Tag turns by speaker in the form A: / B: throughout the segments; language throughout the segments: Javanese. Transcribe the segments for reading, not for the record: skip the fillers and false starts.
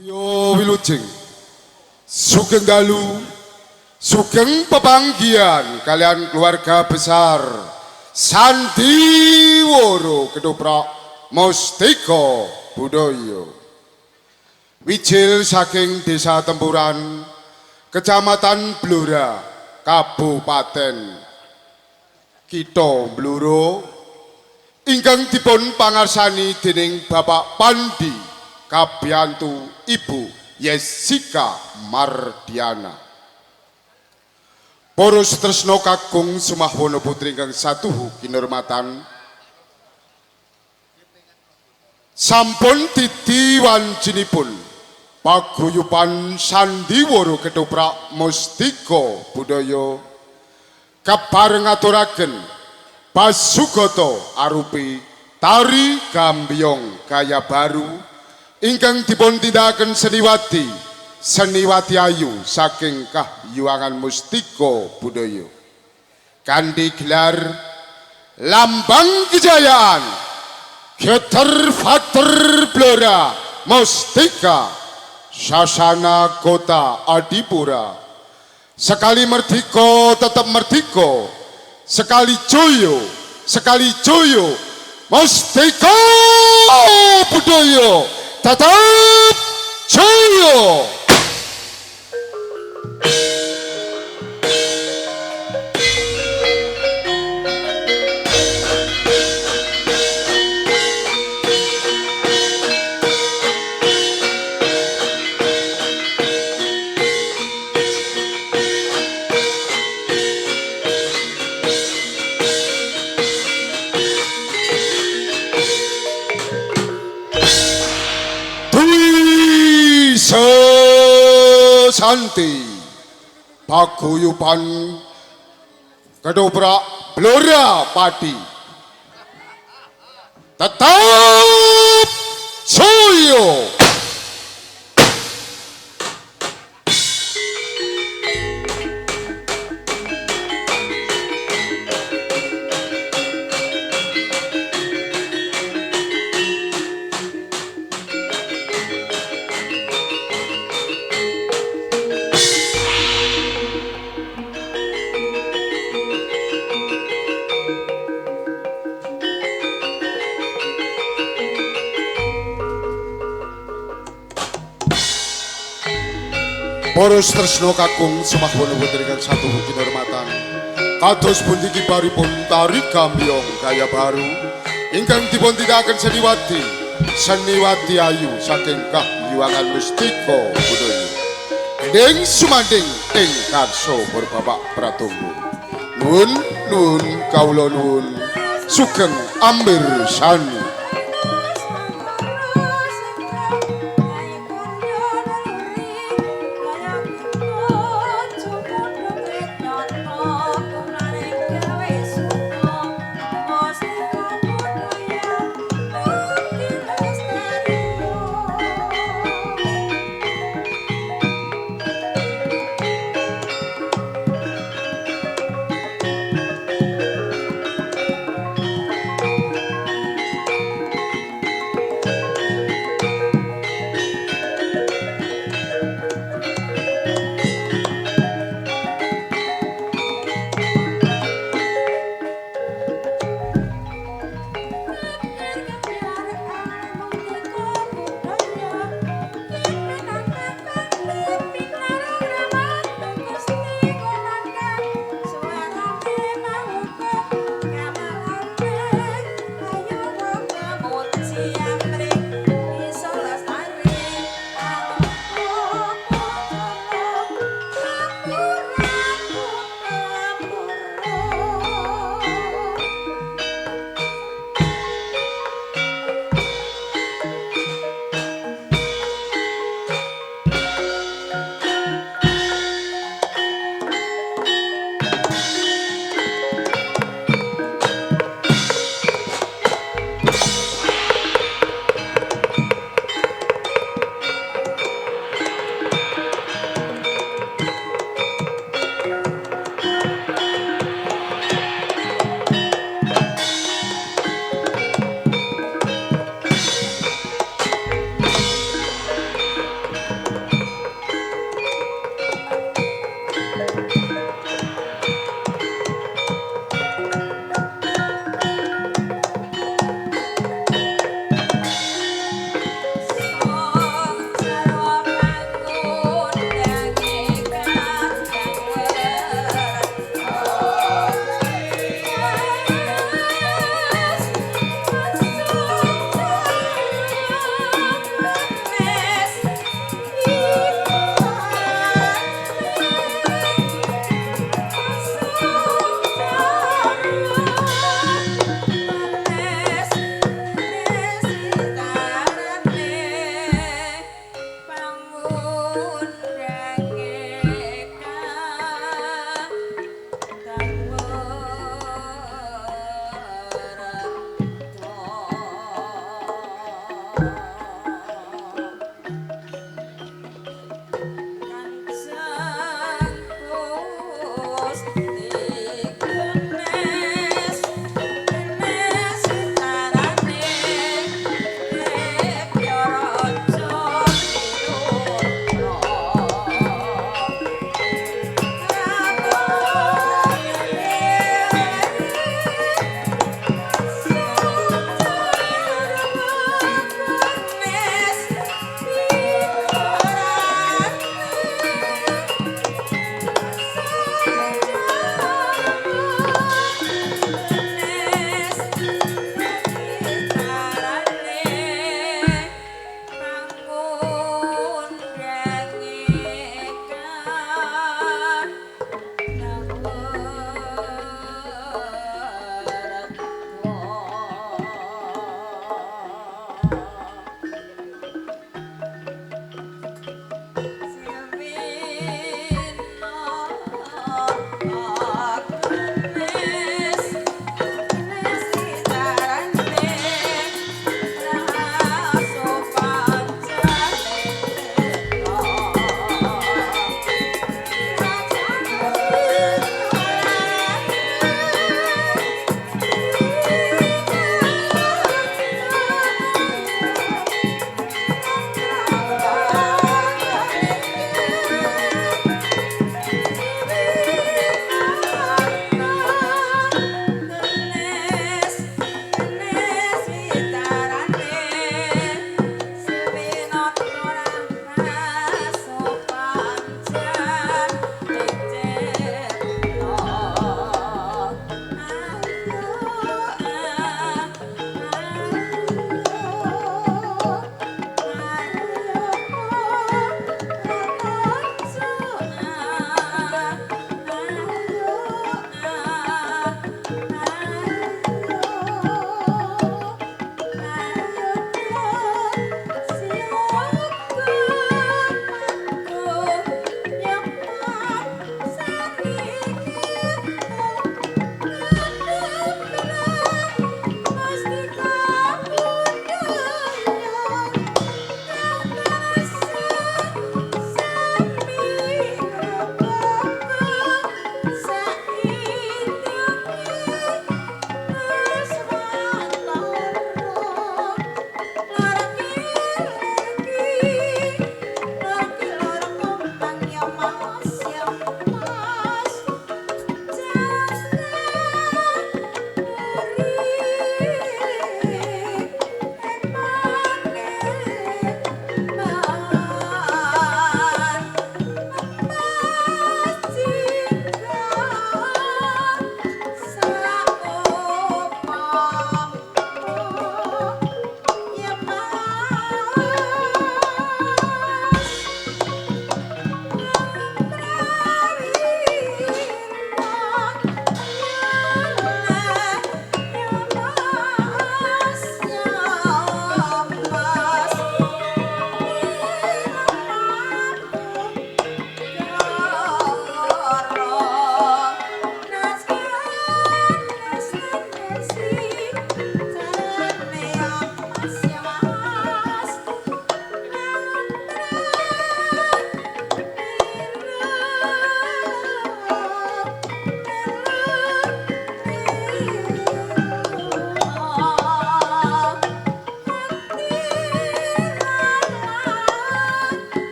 A: Yo wilujeng sugeng dalu sugeng pepanggihan kalian keluarga besar Sandiworo Ketoprak Mustika Budaya wijil saking Desa Tempuran Kecamatan Blora Kabupaten Kitha Blora ingkang dipun pangarsani dening Bapak Pandi Kabiyantu Ibu Yesika Mardiana. Para tresna kakung sumahwana putri ingkang satuhu kinurmatan sampun didiwanjinipun paguyuban Sandiworo Ketoprak Mustika Budaya kabareng aturaken pasugata arupi tari gambyong gaya baru ingkang dipun tindakaken seniwati ayu saking Kahyuangan Mustika Budaya kanthi gelar Lambang Kejayaan Geter Fater Blora Mustika Sasana Kota Adipura. Sekali merdeka tetap merdeka, sekali joyo Mustika Budaya tetap joyo. Santi paguyuban Ketoprak Blora Padi tetap joyo. Poros tresno kakung sumahwana putri ingkang satuhu kinurmatan kados pundi kibaripun tari gambyong gaya baru ingkang dipun tindakaken seniwati ayu saking Kahyuangan Mustika Budaya ing sumanding ing karsa Bapak Pratunggu. Nuwun kawula nuwun sugeng amirsani.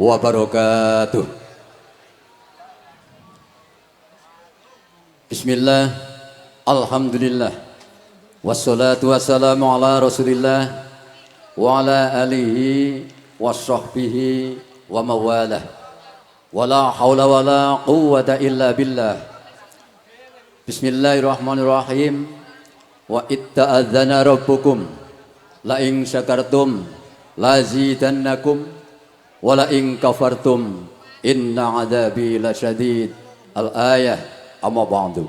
B: wabarakatuh. Bismillah, alhamdulillah, wassalatu wassalamu ala rasulillah wa ala alihi wa sahbihi wa mawalah, wa la hawla wa la quwwata illa billah. Bismillahirrahmanirrahim. Wa itta'adzana rabbukum la in syakartum lazidannakum wa la in kafartum inna adzabi lasyadid. Al-ayah. Amma ba'du.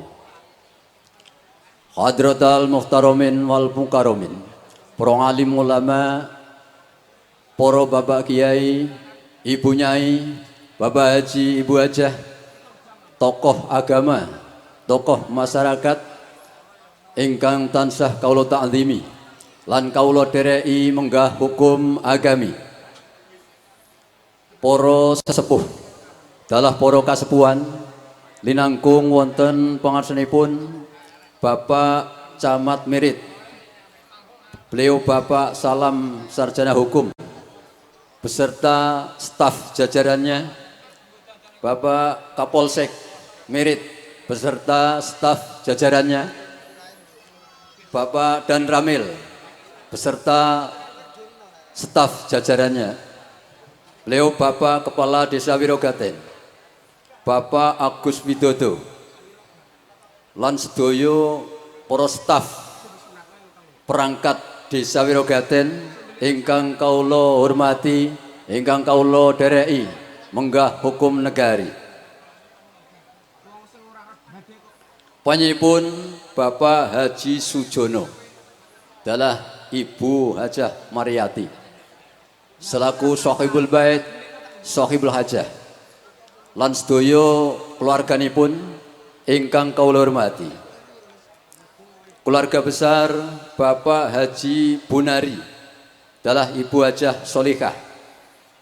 B: Hadratal muhtaramin wal mukarramin, para alim ulama, para bapak kiai, ibu nyai, bapak haji, ibu hajah, tokoh agama, tokoh masyarakat ingkang tansah kaula ta'zimi lan kaula dereki menggah hukum agami. Para sesepuh dalah para kasepuhan linangkung wonten pangarsanipun Bapak Camat Mirit, beliau Bapak Salam Sarjana Hukum beserta staf jajarannya, Bapak Kapolsek Mirit beserta staf jajarannya, Bapak Dan Ramil beserta staf jajarannya, beliau Bapak Kepala Desa Wirogaten, Bapak Agus Widodo lan sedaya para staf perangkat Desa Wirogaten ingkang kaula hormati, ingkang kaula dereki menggah hukum negari. Panjenenganipun Bapak Haji Sujono adalah Ibu Hajah Mariati selaku Sohibul Bait, Sohibul Hajah lan sedaya keluarganipun ingkang kaula hormati. Keluarga besar Bapak Haji Bunari adalah Ibu Hajah Solihah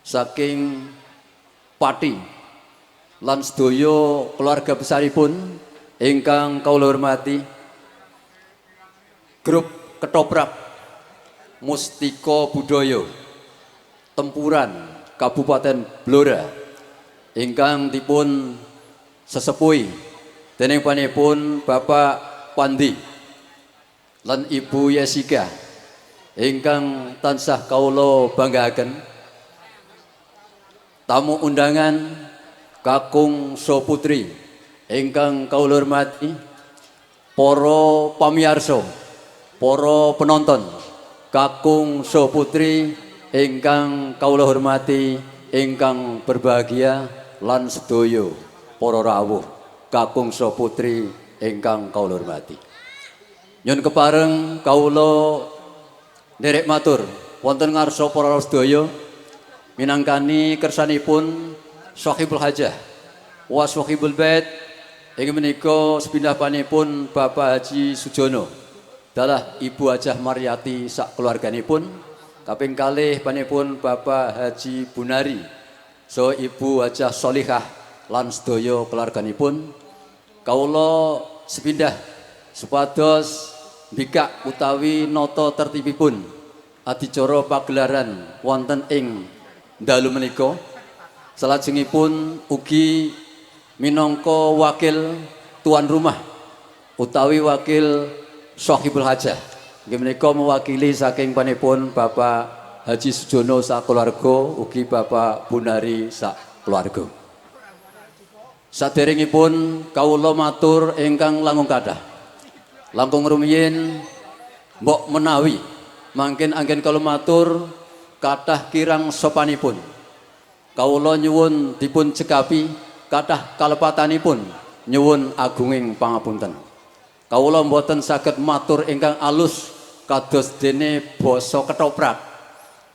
B: saking Pati lan sedaya keluarga besaripun ingkang kaula hormati. Grup Ketoprak Mustika Budaya Tempuran Kabupaten Blora ingkang dipun sesepuhi dening panjenenganipun Bapak Pandi lan Ibu Yesika ingkang tansah kaula banggaken. Tamu undangan kakung Soputri ingkang kaula hormati, para pamirsa, para penonton kakung Soputri ingkang kaula hormati, ingkang berbahagia lan sedaya para rawuh kakung Soputri ingkang kaula hormati. Nyun kepareng kaula nderek matur wonten ngarsa para rawuh sedaya minangkani kersanipun Sohibul Hajah wa Sohibul Bait inggih menika sepindhahanipun Bapak Haji Sujono dalah Ibu Hajah Mariati sak keluarganipun. Kaping kalih panjenenganipun Bapak Haji Bunari so Ibu Hajah Solihah lan sedaya keluarganipun. Kaula sepindah supados mbikak utawi nata tertibipun adicara pagelaran wonten ing dalu menika. Salajengipun ugi minangka wakil tuan rumah utawi wakil Sohibul Hajah nggih menika mewakili saking panjenenganipun Bapak Haji Sujono sak keluarga ugi Bapak Bunari sak keluarga. Saderengipun kawula matur ingkang langkung kathah. Langkung rumiyin mbok menawi mangken anggen kawula matur kathah kirang sopanipun. Kawula nyuwun dipun cekapi kathah kalepatanipun nyuwun agunging pangapunten. Kawula mboten saged matur ingkang alus kados dene basa Ketoprak.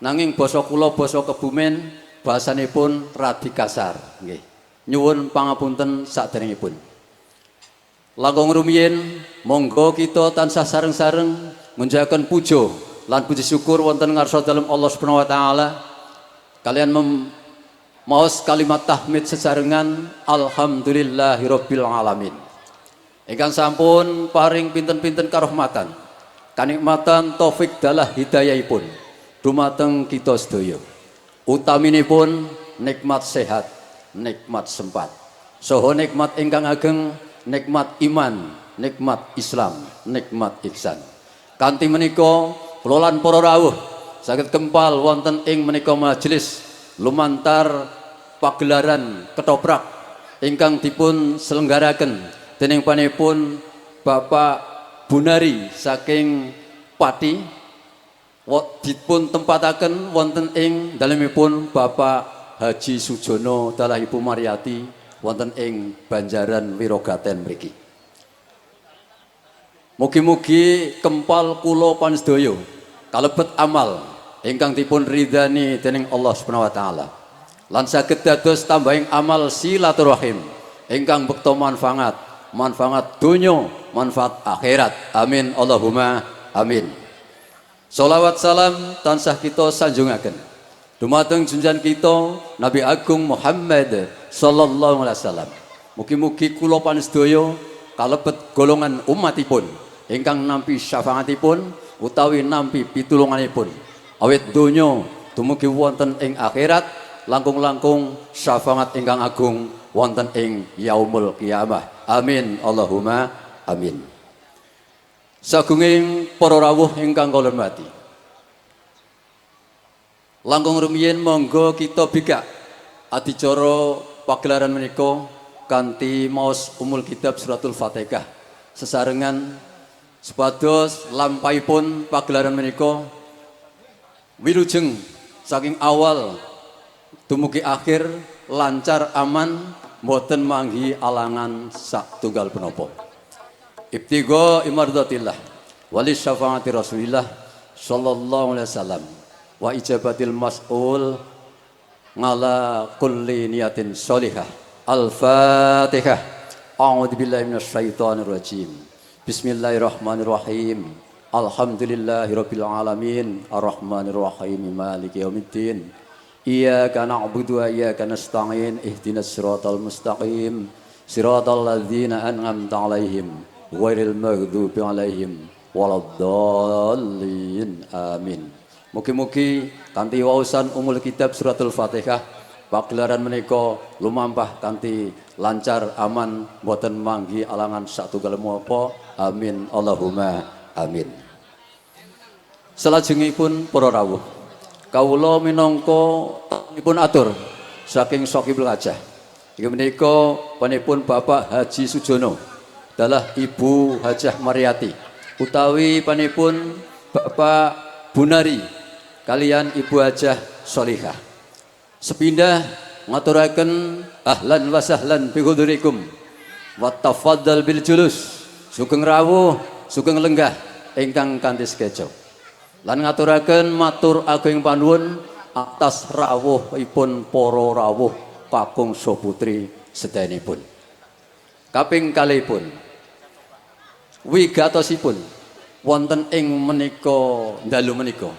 B: Nanging basa kula basa Kebumen basanipun radi kasar nggih. Nyuwun pangapunten saderengipun. Langkung rumiyin monggo kita tansah sareng-sareng ngunjahaken puja lan puji syukur wonten ngarsa dalem Allah Subhanahu wa taala kalian maos kalimat tahmid sesarengan alhamdulillahirabbil alamin. Ingkang sampun paring pinten-pinten karahmatan, kanikmatan taufik dalah hidayahipun dumateng kita sedaya. Utaminipun nikmat sehat, nikmat sempat. Soho nikmat ingkang ageng, nikmat iman, nikmat Islam, nikmat ihsan. Kanthi menika kula lan para rawuh saged kempal wonten ing menika majelis lumantar pagelaran ketoprak ingkang dipun selenggaraken dening panipun Bapak Bunari saking Pati dipun tempataken wonten ing dalemipun Bapak Haji Sujono dalah Ibu Mariati wonten ing Banjaran Wirogaten mriki. Mugi-mugi kempal kula pansedaya kalebet amal ingkang dipun ridani dening Allah Subhanahu wa taala. Lan saged dados tambahing amal silaturahim ingkang bekta manfaat, manfaat donya, manfaat akhirat. Amin Allahumma amin. Sholawat salam tansah kita sanjungaken dumateng junjungan kita Nabi Agung Muhammad sallallahu alaihi wasallam. Mugi-mugi kula pansedaya kalebet golongan umatipun ingkang nampi syafaatipun utawi nampi pitulunganipun awit donya dumugi wonten ing akhirat langkung-langkung syafaat ingkang agung wonten ing yaumul qiyamah. Amin Allahumma amin. Sagunging para rawuh ingkang kula hormati, langkung rumiyin monggo kita bikak adicara pagelaran menika kanthi maos umul kitab suratul Fatihah sesarengan supados lampahipun pagelaran menika wilujeng saking awal dumugi akhir lancar aman mboten manggi alangan satunggal punapa. Ibtigha imardatillah wali syafaati Rasulillah sallallahu alaihi wasallam wa ijabatil mas'ul ngala kulli niyatin sholihah. Al-Fatihah. A'udzu billahi minasyaitonir rajim. Bismillahirrahmanirrahim. Alhamdulillahirabbil alamin arrahmanir rahim maliki yaumiddin. Iyyaka na'budu wa iyyaka nasta'in ihdinas siratal mustaqim siratal ladzina an'amta 'alaihim ghairil maghdubi 'alaihim waladdallin. Amin. Mugi-mugi kanthi waosan umul kitab suratul Fatihah pagelaran menika lumampah kanthi lancar aman boten manggi alangan satunggal menapa. Amin Allahumma amin. Salajengipun para rawuh kawula minangka dipun atur saking Sokibul Hajah inggih menika panipun Bapak Haji Sujono dalah Ibu Hajah Mariati utawi panipun Bapak Bunari kalian Ibu Hajah Sholihah. Sepindah ngaturaken ahlan wa sahlan bi hudurikum wa tafaddal bil julus. Sugeng rawuh, sugeng lenggah ingkang kanthi sekeca. Lan ngaturaken matur ageng panuwun atas rawuhipun para rawuh kakung saputri sedayanipun. Kaping kalihipun wigatosipun wonten ing menika dalu menika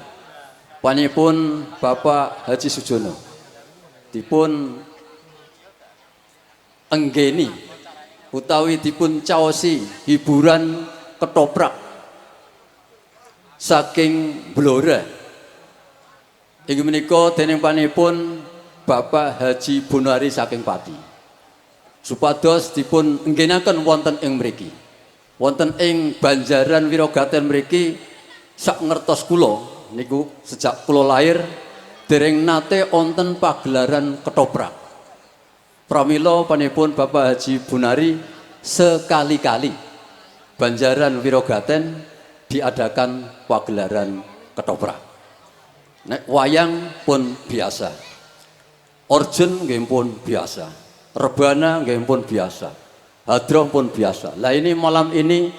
B: panipun Bapak Haji Sujono dipun enggeni utawi dipun caosi hiburan ketoprak saking Blora inggih menika dening panipun Bapak Haji Bunari saking Pati supados dipun enggenaken wonten ing mriki wonten ing Banjaran Wirogaten mriki sak ngertos kula niku sejak kula lahir dereng nate wonten pagelaran ketoprak. Pramila panipun Bapak Haji Bunari sekali-kali Banjaran Wirogaten diadakan pagelaran ketoprak. Nek wayang pun biasa, orjen nggih pun biasa, rebana nggih pun biasa, hadroh pun biasa. Lah ini malam ini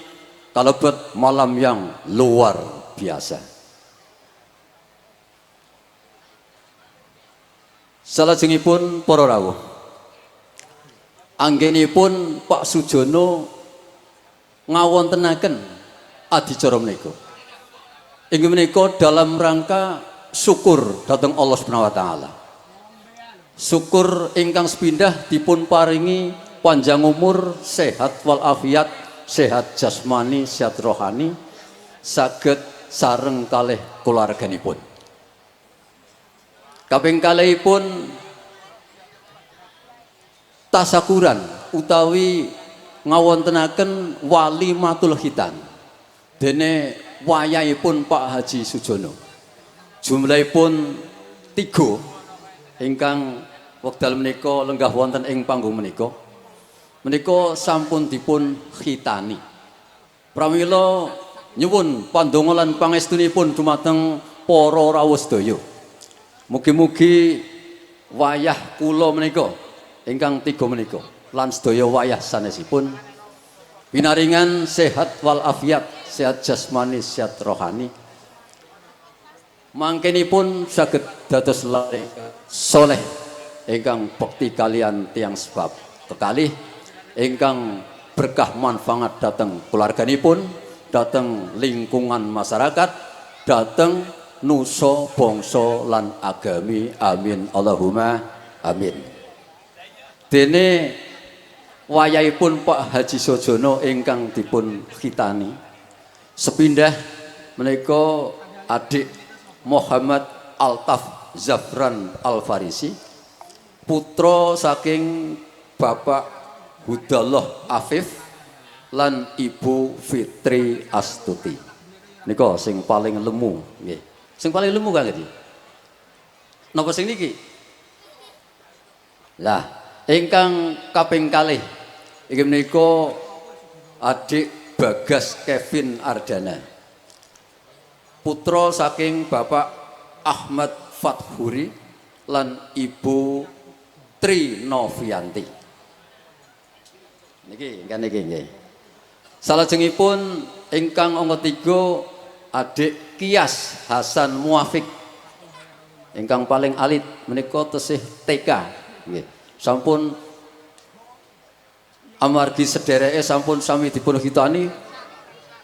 B: kalebet malam yang luar biasa. Salajengipun para rawuh anggenipun Pak Sujono ngawontenaken adicara menika. Inggih menika dalam rangka syukur dhateng Allah Subhanahu wa taala. Syukur ingkang sepindah dipun paringi panjang umur, sehat walafiat, sehat jasmani, sehat rohani, saged sareng kalih kulawarganipun. Kaping kalihipun tasakuran utawi ngawontenaken walimatul khitan dene wayahipun Pak Haji Sujono. Jumlahipun 3 ingkang wekdal menika lenggah wonten ing panggung menika. Menika sampun dipun khitani. Pramila nyuwun pandonga lan pangestunipun dumateng para rawuh sedaya. Mugi-mugi wayah kula menika ingkang 3 menika lan sedaya wayah sanesipun pinaringan sehat wal afiat, sehat jasmani, sehat rohani. Mangkenipun saged dados lare soleh ingkang bekti kalian tiang sebab kekalih ingkang berkah manfaat dateng keluarganipun, dateng lingkungan masyarakat, dateng nusa bangsa lan agami. Amin Allahumma amin. Dene wayahipun Pak Haji Sujono ingkang dipun khitani sepindah menika adik Muhammad Altaf Zafran Al-Farisi, putra saking Bapak Hudallah Afif lan Ibu Fitri Astuti. Nika sing paling lemu nggih. Sing paling lemu Kang iki. Napa sing niki? Lah, ingkang kaping kalih inggih menika adik Bagas Kevin Ardana. Putra saking Bapak Ahmad Fathuri lan Ibu Tri Novianti. Niki kan niki nggih. Salajengipun ingkang angka 3 adik Kias Hasan Muafik. Ingkang paling alit menika tesih TK nggih. Sampun amargi sedereke sampun sami dipun khitani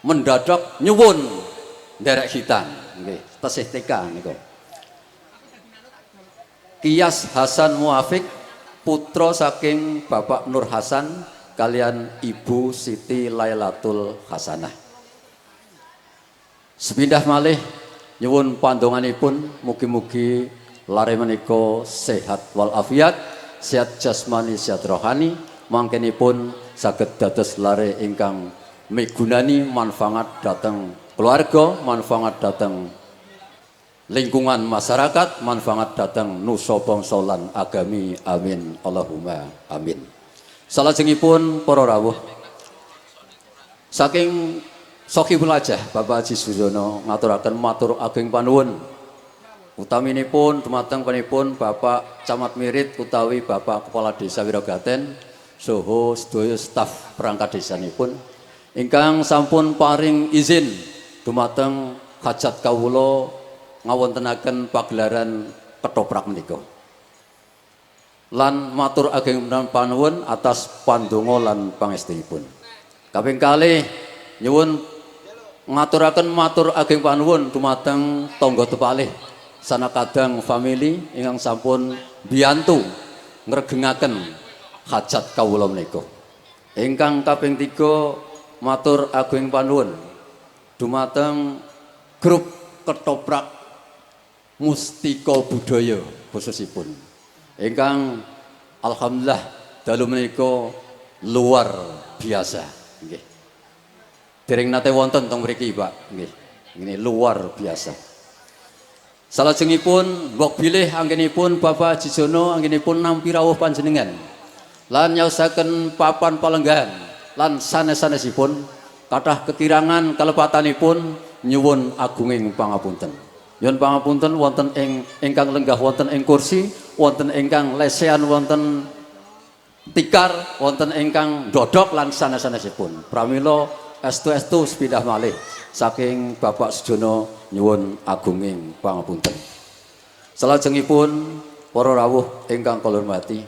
B: mendadak nyuwun nderek khitan nggih tesih TK niku. Kias Hasan Muafik putra saking Bapak Nur Hasan kalian Ibu Siti Lailatul Hasanah. Sepindah malih nyuwun pandonganipun mugi-mugi lare menika sehat wal afiat, sehat jasmani, sehat rohani, mangkenipun saged dados lare ingkang migunani manfaat dhateng keluarga, manfaat datang lingkungan masyarakat, manfaat datang nusa bangsa lan agami. Amin Allahumma amin. Salajengipun para rawuh saking Sohibul Hajah Bapak Haji Sujono ngaturaken matur ageng panuwun utaminipun dumateng panipun Bapak Camat Mirit utawi Bapak Kepala Desa Wiragaten saha sedaya staf perangkat desanipun ingkang sampun paring izin dumateng hajat kawula ngawontenaken pagelaran ketoprak menika. Lan matur ageng panuwun atas pandonga lan pangestunipun. Kaping kalih nyuwun ngaturaken matur ageng panuwun dumateng tangga tepalih sanakadang famili ingkang sampun biyantu ngregengaken hajat kawula menika. Ingkang kaping 3 matur ageng panuwun dumateng grup ketoprak Mustika Budaya khususipun ingkang alhamdulillah dalu menika luar biasa nggih. Dereng nate wonten teng mriki Pak nggih. Ini luar biasa. Salajengipun mbok bilih anggenipun Bapak Haji Jono anggenipun nampi rawuh panjenengan lan nyaosaken papan palenggahan lan sanes-sanesipun kathah kekirangan kalepatanipun nyuwun agunging pangapunten. Nyuwun pangapunten wonten ing ingkang lenggah wonten ing kursi, wonten ingkang lesehan wonten tikar, wonten ingkang dodok lan sanes-sanesipun. Pramila estu-estu sepindah malih saking Bapak Sujono nyuwun agunging pangapunten. Salajengipun para rawuh ingkang kula hormati,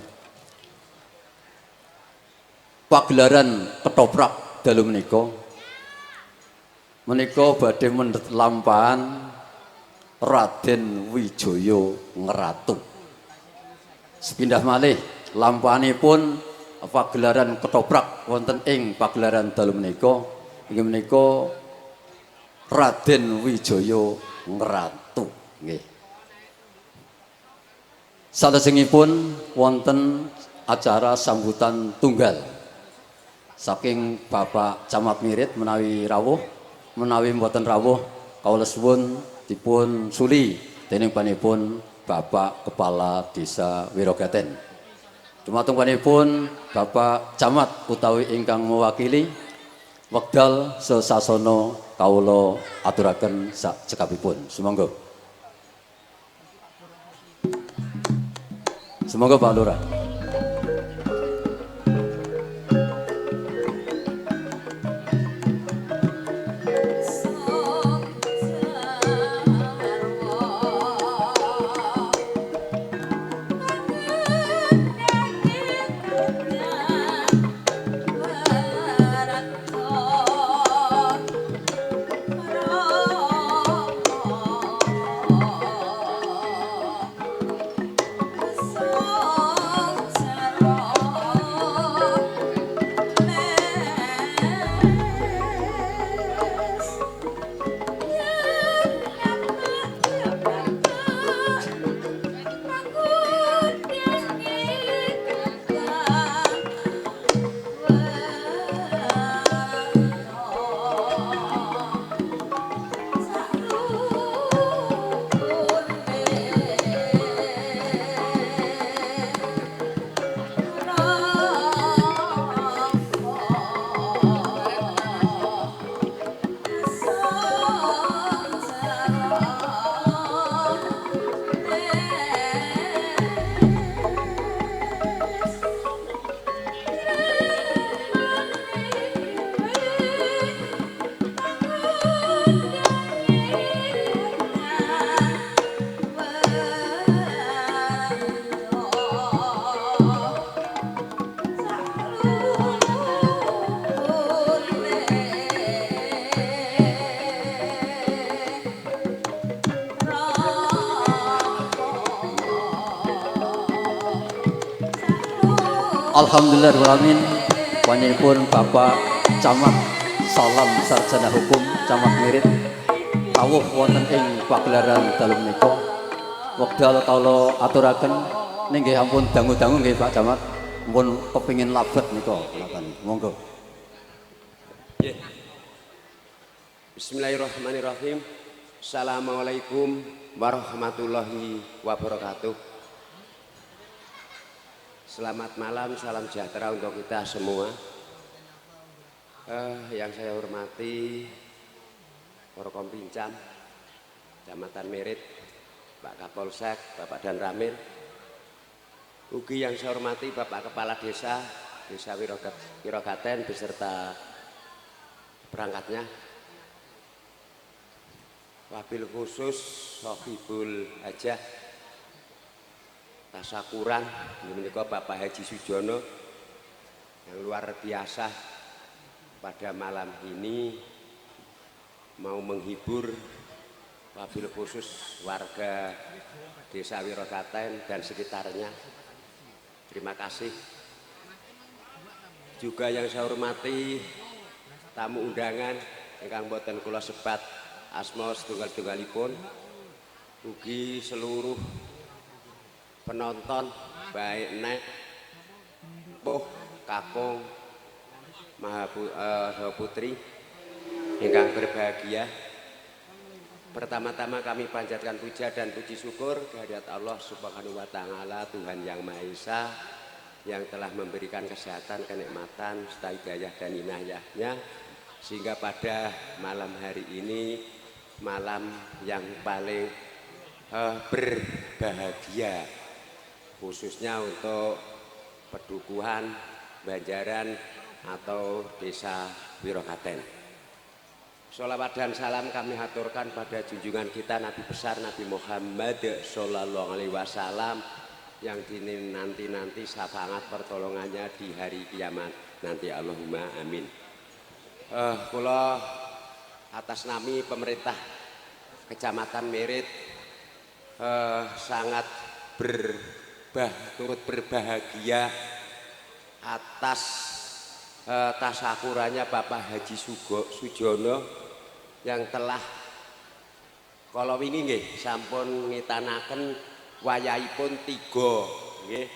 B: pagelaran ketoprak dalu menika badhe mendhet lampahan Raden Wijaya Ngeratu. Sepindah malih lampahanipun pagelaran ketoprak wonten ing pagelaran dalu menika inggih menika Raden Wijaya Ngeratu nggih. Salajengipun wonten acara sambutan tunggal saking Bapak Camat Mirit menawi rawuh menawi mboten rawuh kawula suwun dipun suli dening panipun Bapak Kepala Desa Wirogaten. Dumateng panipun Bapak Camat utawi ingkang mewakili wekdal sesasana kawula aturaken sak cekapipun. Sumangga. Semoga Pak Lurah. Alhamdulillahirrahmanirrahim. Panjenenganipun Bapak Camat Salam Sarjana Hukum Camat Mirit rawuh wonten ing pagelaran dalu menika. Wekdal kawula aturaken ninggih ampun dangu-dangu nggih Pak Camat. Mumpun kepingin labet nika ngoten. Monggo.
C: Nggih. Bismillahirrahmanirrahim. Assalamualaikum warahmatullahi wabarakatuh. Selamat malam, salam sejahtera untuk kita semua. Yang saya hormati Forkom Pincam, Kecamatan Mirit, Pak Kapolsek, Bapak Dan Ramil. Ugi yang saya hormati Bapak Kepala Desa, Desa Wirogaten beserta perangkatnya. Wabil khusus Sohibul Hajah Tasakuran, ini Bapak Haji Sujono yang luar biasa pada malam ini mau menghibur wabil khusus warga Desa Wirogaten dan sekitarnya. Terima kasih. Juga yang saya hormati tamu undangan ingkang boten kula sebat asma setunggal-tunggalipun, ugi seluruh penonton baik nek kakung Maha Putri ingkang berbahagia. Pertama-tama kami panjatkan puja dan puji syukur kehadirat Allah Subhanahu wa taala, Tuhan yang Maha Esa yang telah memberikan kesehatan, kenikmatan, serta hidayah dan inayahnya sehingga pada malam hari ini malam yang paling berbahagia, khususnya untuk Pedukuhan, Banjaran atau Desa Wirogaten. Sholawat dan salam kami haturkan pada junjungan kita Nabi besar Nabi Muhammad Sallallahu Alaihi Wasallam yang dinanti-nanti syafaat pertolongannya di hari kiamat nanti. Allahumma amin. Kula atas nami pemerintah Kecamatan Mirit sangat turut berbahagia atas tasakurannya Bapak Haji Sujono yang telah kalau wingi nggih sampun ngitanaken wayahipun 3 nggih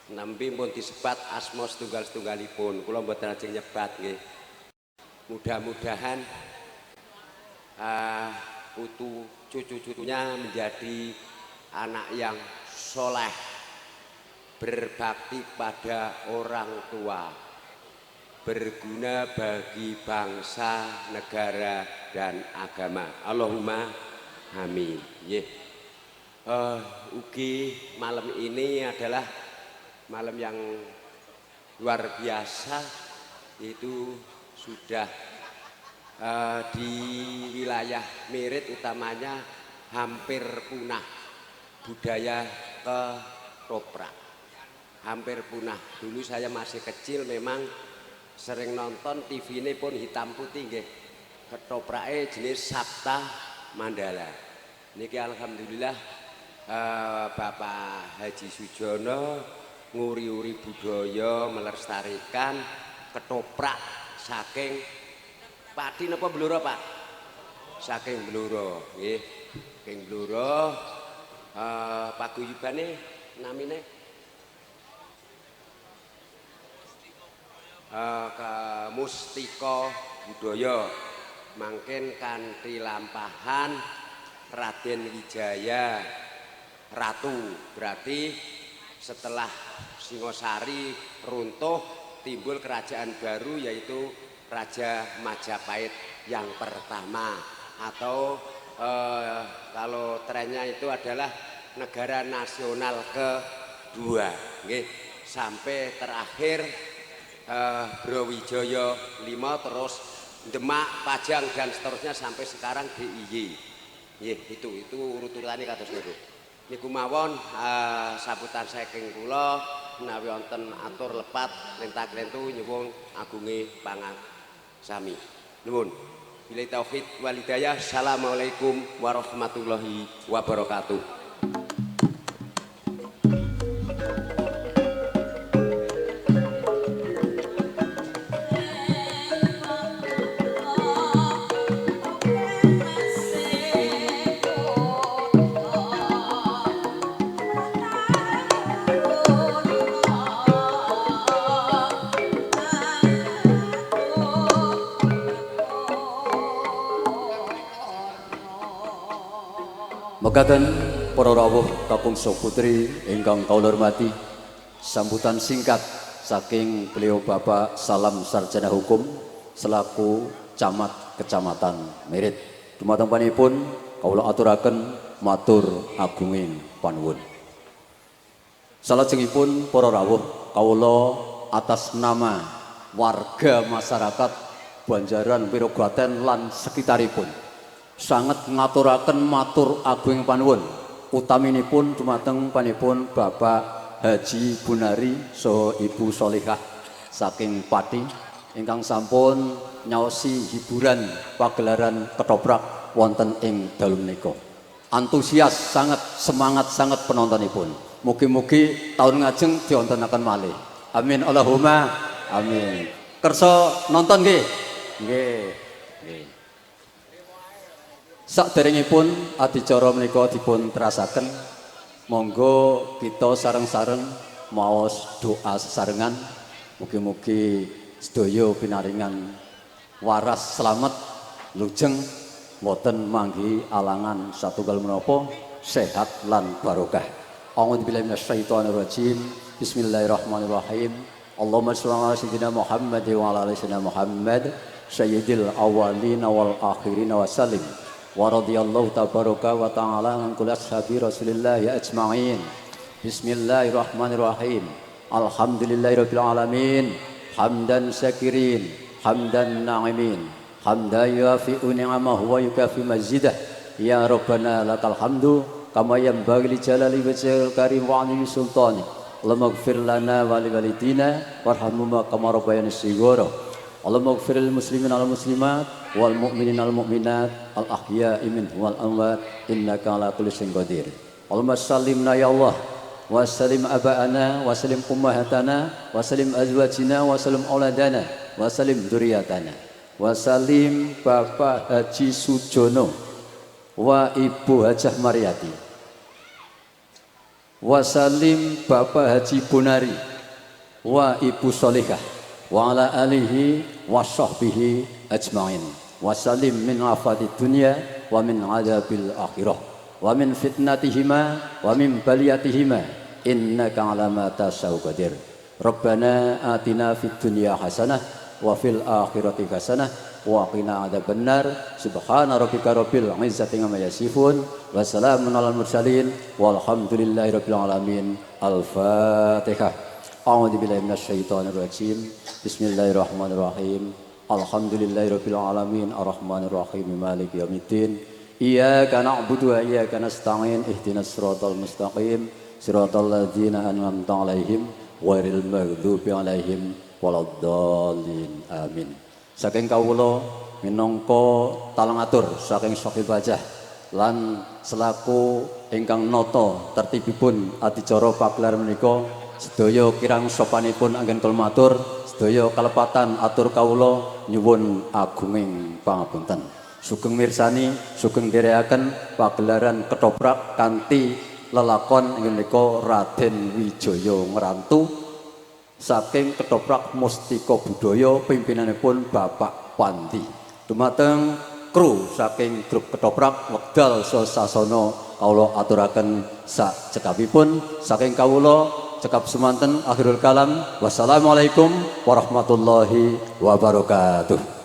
C: Nampi pun disebat asma setunggal-setunggalipun. Kula mboten ajeng nyebat nggih. Mudah-mudahan putu cucu-cucunya menjadi anak yang soleh, berbakti pada orang tua, berguna bagi bangsa, negara, dan agama. Allahumma amin. Ugi malam ini adalah malam yang luar biasa, itu sudah di wilayah Mirit utamanya hampir punah budaya ketoprak, hampir punah. Dulu saya masih kecil memang sering nonton TV ini pun hitam putih nggih. Ketopraknya jenis Sabta Mandala. Niki alhamdulillah Bapak Haji Sujono nguri-uri budaya melestarikan ketoprak saking padi napa bluro Pak? Saking bluro nggih. Saking bluro paguyubane namine ke Mustika Budaya mangken kanthi lampahan Raden Wijaya Ratu. Berarti setelah Singosari runtuh timbul kerajaan baru yaitu Raja Majapahit yang pertama, atau kalau trennya itu adalah negara nasional kedua nggih, sampai terakhir Brawijaya 5 terus Demak, Pajang dan seterusnya sampai sekarang DIY. Nggih, itu urut-urutannya kados niku. Niku mawon sambutan saking kula menawi wonten atur lepat lentah-lentu nyuwun agunge pangasami. Nuwun. Billahi taufik wal hidayah. Assalamualaikum warahmatullahi wabarakatuh.
B: Mekaten para rawuh kakungsa putri ingkang kawula hormati, sambutan singkat saking beliau Bapak Salam Sarjana Hukum selaku Camat Kecamatan Mirit. Dumateng panipun kawula aturaken matur agunging panuwun. Salajengipun para rawuh kawula atas nama warga masyarakat Banjaran Wirogaten lan sekitaripun sangat ngaturaken matur agung panuwun utaminipun dumateng panipun Bapak Haji Bunari saha Ibu Solihah saking Pati ingkang sampun nyaosi hiburan pagelaran ketoprak wonten ing dalu menika. Antusias sangat, semangat sangat penontonipun. Mugi-mugi tahun ngajeng diwontenaken malih. Amin Allahumma amin. Kersa nonton nggih? Nggih. Nggih. Saderengipun adicara menika dipun terasaken, monggo kita sareng-sareng maos doa sesarengan, mugi-mugi sedaya pinaringan waras selamat lujeng boten manggi alangan satunggal menapa, sehat lan barokah. A'udzubillahi minasyaitonir rajim. Bismillahirrahmanirrahim. Allahumma shalli ala sayyidina Muhammad wa ala ali sayyidina Muhammad sayyidil awwalin wal akhirin wa sallim. Wa radhiyallahu tabaraka wa ta'ala an kulli ashabi Rasulillah ajma'in. Bismillahirrahmanirrahim. Alhamdulillahirabbil alamin. Hamdan syakirin, hamdan na'imin. Hamdan yuafi'u ni'amahu wa yukafi mazidah. Ya Rabbana lakal hamdu kama yanbaghi li jalali wajhil karim wa 'azimi sultani. Allahumma ighfir lana wa li walidina warhamhuma kama rabbayani shighara. Allahumma ighfir lil muslimin wal muslimat wal mu'minin wal mu'minat al ahya'i minhum wal amwat innaka ala kulli syai'in qadir. Allahumma sallimna ya Allah wa sallim aba'ana wa sallim ummahatana wa sallim azwajina wa sallim auladana wa sallim dzurriyyatana wa sallim Bapak Haji Sujono wa Ibu Hajah Mariati. Wasalim Bapak Haji Bonari wa Ibu Solihah wa ala alihi wa sahbihi ajma'in. Wasalim min afadid dunya wa min adabil akhirah wa min fitnatihima wa min baliyatihima innaka ala ma tasau qadir. Rabbana atina fid dunya hasanah wa fil akhirati hasanah wa qina adzabannar. Subhana rabbika rabbil izzati amma yasifun wa salamun alal mursalin walhamdulillahi rabbil alamin. Al-Fatihah. A'udzu billahi minasyaitonir rajim. Bismillahirrahmanirrahim. Alhamdulillahi rabbil alamin arrahmanir rahim maliki yaumiddin. Iyyaka na'budu wa iyyaka nasta'in ihdinas siratal mustaqim siratal ladzina an'amta 'alaihim ghairil maghdubi 'alaihim waladdallin. Amin. Saking kawula minangka talangatur saking Sokil Bajah lan selaku ingkang nata tertibipun adicara pagelaran menika sedaya kirang sopanipun anggen kula matur, sedaya kalepatan atur kawula nyuwun agunging pangapunten. Sugeng mirsani, sugeng nderekaken pagelaran ketoprak kanthi lelakon inggih menika Raden Wijaya Ngrantu saking ketoprak Mustika Budaya pimpinanipun Bapak Pandi. Dumateng kru saking grup ketoprak wekdal sasana kawula aturaken sak cekapipun saking kawula cekap semanten akhirul kalam. Wassalamualaikum warahmatullahi wabarakatuh.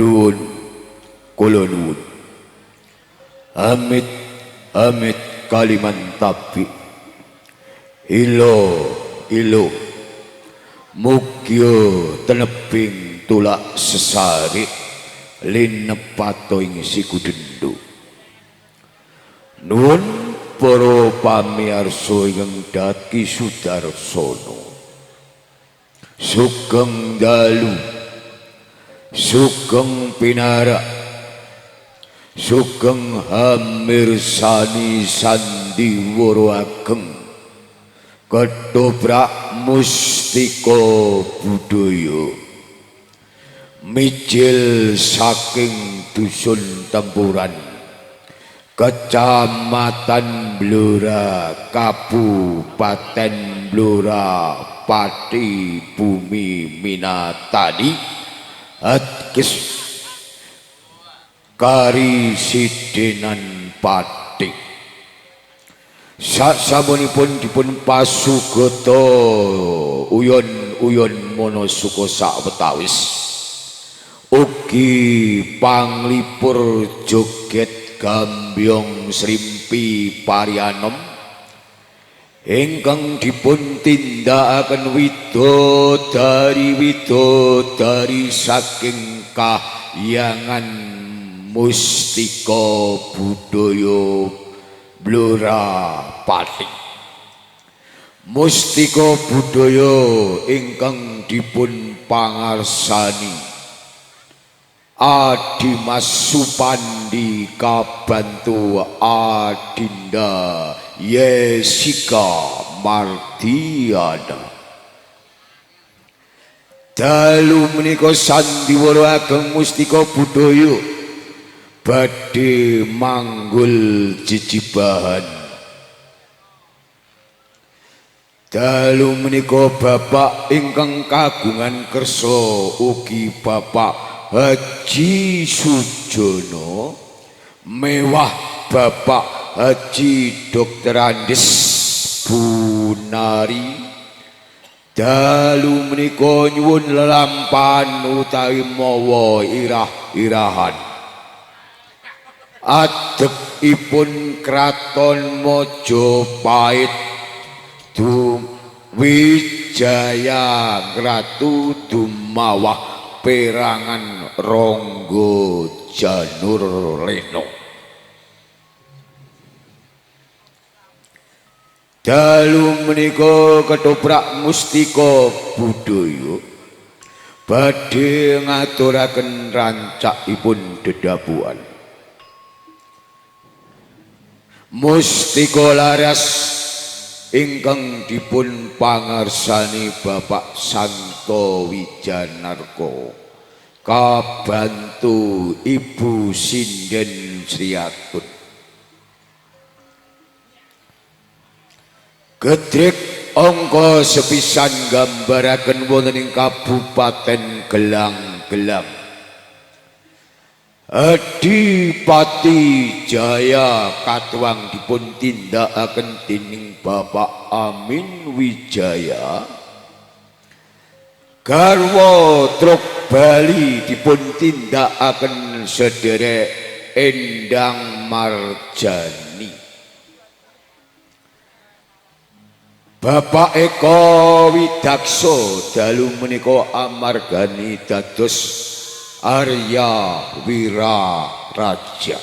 D: Nuwun kula nuwun. Amit amit kaliman tapi ilo mugya teneping tulak sesari linepato ing siku dendu. Nuwun para pamirsa ingkang dadi sudarsana. Sugeng dalu, sugeng pinarak, sugeng hamirsani sandiwara ageng ketoprak mustika budaya mijil saking dusun Tempuran Kecamatan Blora Kabupaten Blora Pati Bumi Minatadi atkes kari sidenan Pati Sasampunipun dipun pasugata uyon-uyon manasuka sawetawis ugi panglipur joget gambyong srimpi parianom ingkang dipun tindakaken widodari saking kahyangan mustika budaya Blora Pati. Mustika budaya ingkang dipun pangarsani Adimas Supandi kabantu Adinda Yesika Mardiana. Dalu menika sandiwara ageng mustika budaya badhe manggul jijibahan. Dalu menika bapak ingkang kagungan kersa ugi Bapak Haji Sujono mewah Bapak Haji Dr. Andes Bunari. Dalu menika nyuwun lelampahan utawi mawa irah-irahan adekipun kraton Majapahit Wijaya Ratu Dumawah perangan Ronggo Janur Leno. Dalu menika ketoprak mustika budaya badhe ngaturaken rancakipun dedabuan. Mustika laras ingkang dipun pangarsani Bapak Santo Wijanarko kabantu Ibu Sinden Sriatun. Gedrek angka sepisan gambaraken wonten ing Kabupaten Gelang-Gelang. Adipati Jaya katuang dipun tindakaken dening Bapak Amin Wijaya. Garwa Truk Bali dipun tindakaken sederek Endang Marjani. Bapak Eko Widakso dalu menika amargani dados Arya Wiraraja.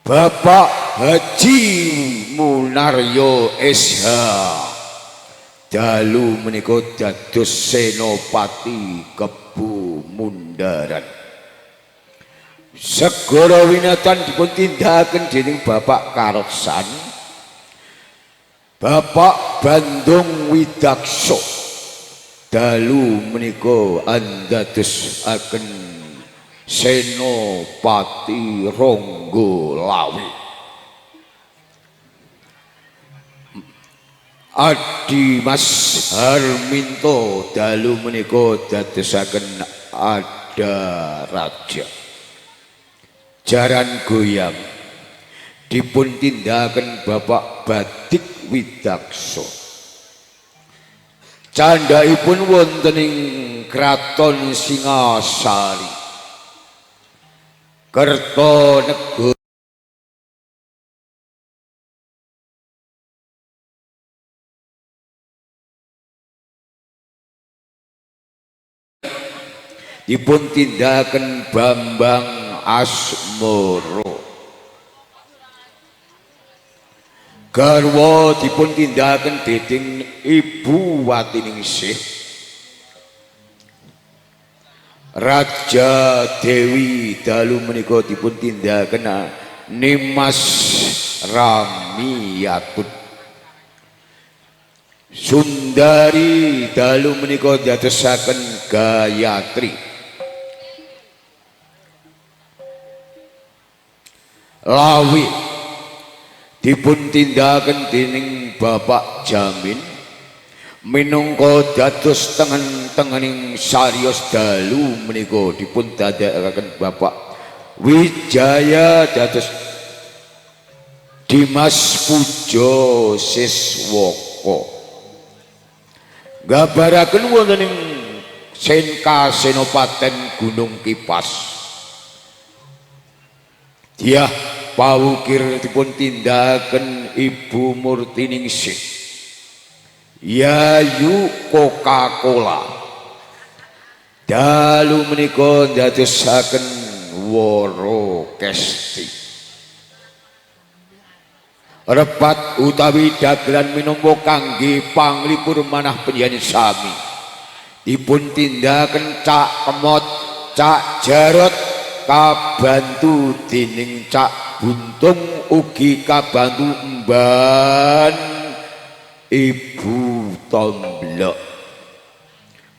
D: Bapak Haji Munaryo SH dalu menika dados Senopati Kebu Mundaran. Segara winatan dipun tindakaken dening Bapak Karoksan Bapak Bandung Widakso. Dalu menika andadosaken Senopati Ronggo Lawi. Adimas Harminto dalu menika dadosaken Adaraja. Jaran Goyang dipun tindakaken Bapak Badik Widakso. Candhaipun wonten ing Kraton Singasari Kertanegara. Dipun tindakaken Bambang Asmoro. Garwa dipun tindakaken dening Ibu Watiningsih. Raja Dewi dalu menika dipun tindakaken Nimas Ramiyatun. Sundari dalu menika dadosaken Gayatri. Lawi dipun tindakaken dening Bapak Jamin minangka dados tengen-tengening sarios dalu menika dipun dadekaken Bapak Wijaya dados Dimas Pujo Siswoko gabaraken wonten ing Senka Senopaten Gunung Kipas. Diah pawukir dipun tindakaken Ibu Murtiningsih Yayu Coca-Cola. Dalu menika ndadosaken wara kesti. Repat utawi dagelan minangka kangge panglipur manah penyanyi sami dipun tindakaken Cak Kemot, Cak Jarot kabantu dening Cak Buntung ugi kabantu Mban Ibu Tomblok.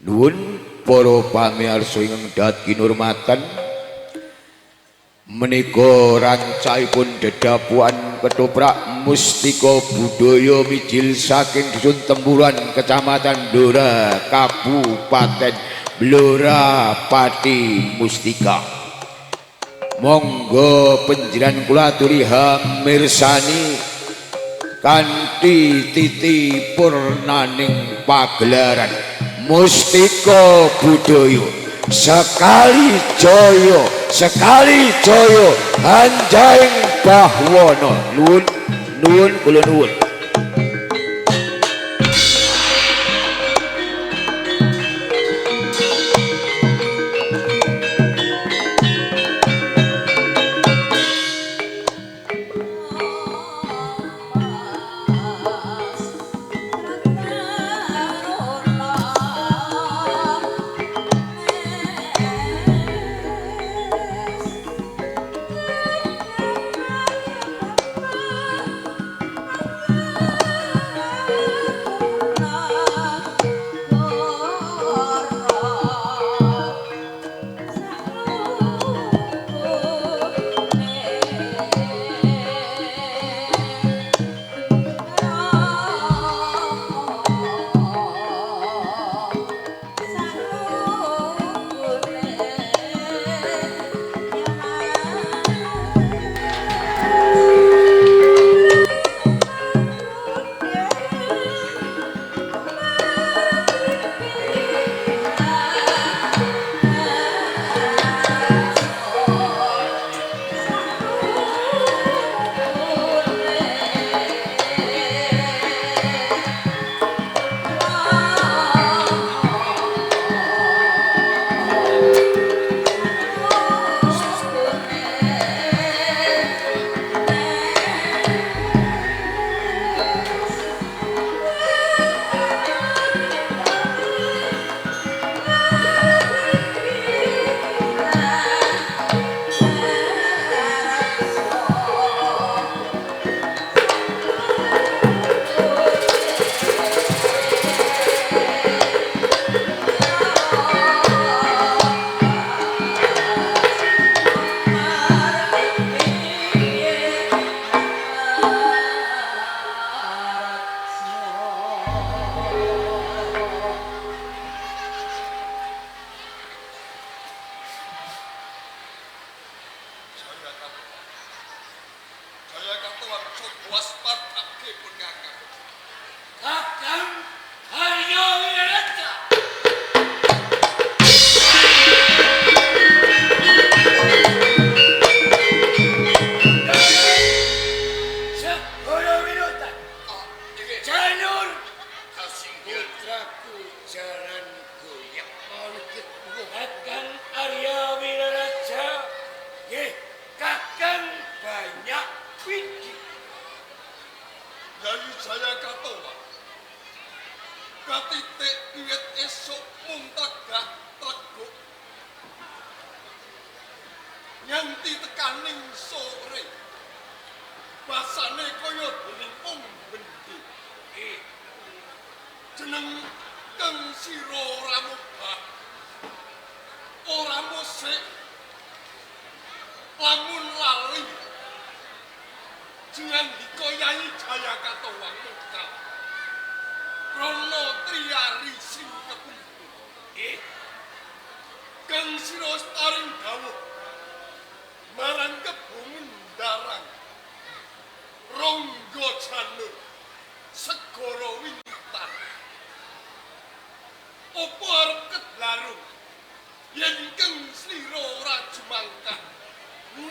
D: Nuwun para pamirsa ingkang dados kinurmatan, menika rancaipun dedapuan ketoprak mustika budaya mijil saking dusun Tempuran Kecamatan Blora Kabupaten Blora Pati Mustika. Monggo panjenengan kula aturi hamirsani kanthi titi purnaning pagelaran mustika budaya sekali jaya Hanjaing Bahwana. Nuwun kula nuwun.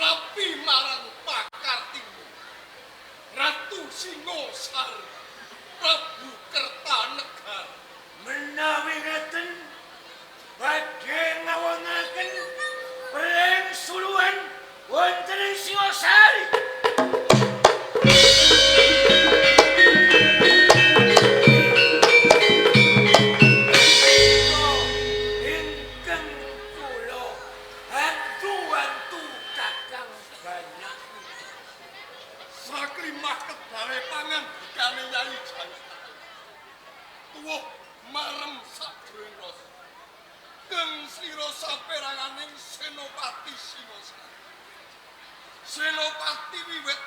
E: ngurapi marang pakartimu Ratu Singosari Prabu Kertanegara.
F: Menawi ngeten badhe ngawangaken perang suluhan wonten ing Singosari. Ingkang kula hantu-hantu Kakang Banyak.
E: Saklimah kedare pangandikane Yai Janaka. Tuwuh marem sajroning rasa. Keng sira saperanganing Senopati Singosari. Senopati wiwit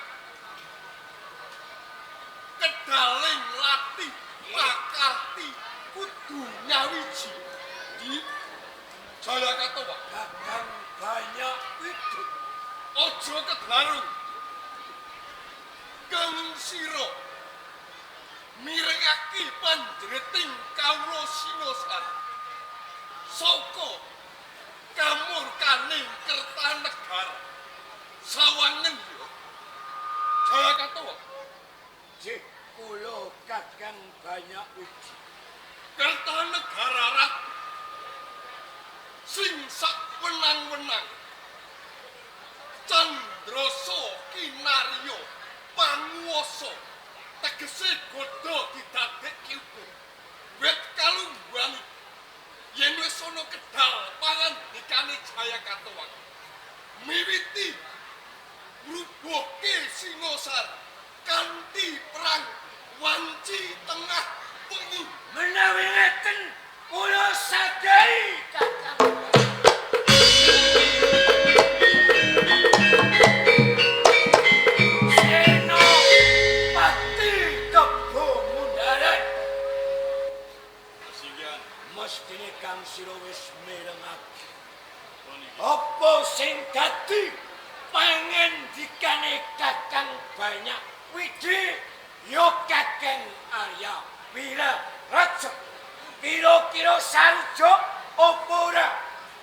E: kedaling latih pakarti kudu nyawiji di Jayakatwa.
F: Kakang Banyak itu
E: Aja kedarung. Keng sira mirengake panjreting kawula Singosari saka kamurkaning Kertanegara sawangen ya Jayakatwa.
F: Jih kula Kakang Banyak uji
E: Kertanegara Ratu sing sak wenang-wenang Candrasa kinarya panguwasa tegese godha didadekke hukum wit kalungguhan yen wis ana kedal pangandikane Jayakatwa miwiti ngrubuhke Singosari kanthi perang wanci tengah bengi.
F: menawi ngeten kula sadari Kakang Senopati Kebo Mundaran mestine kang sira wis mirengake apa sing dadi pangandikane Kakang Banyak Widi ya Kakang Arya Wira Raja kira-kira sarujuk apa ora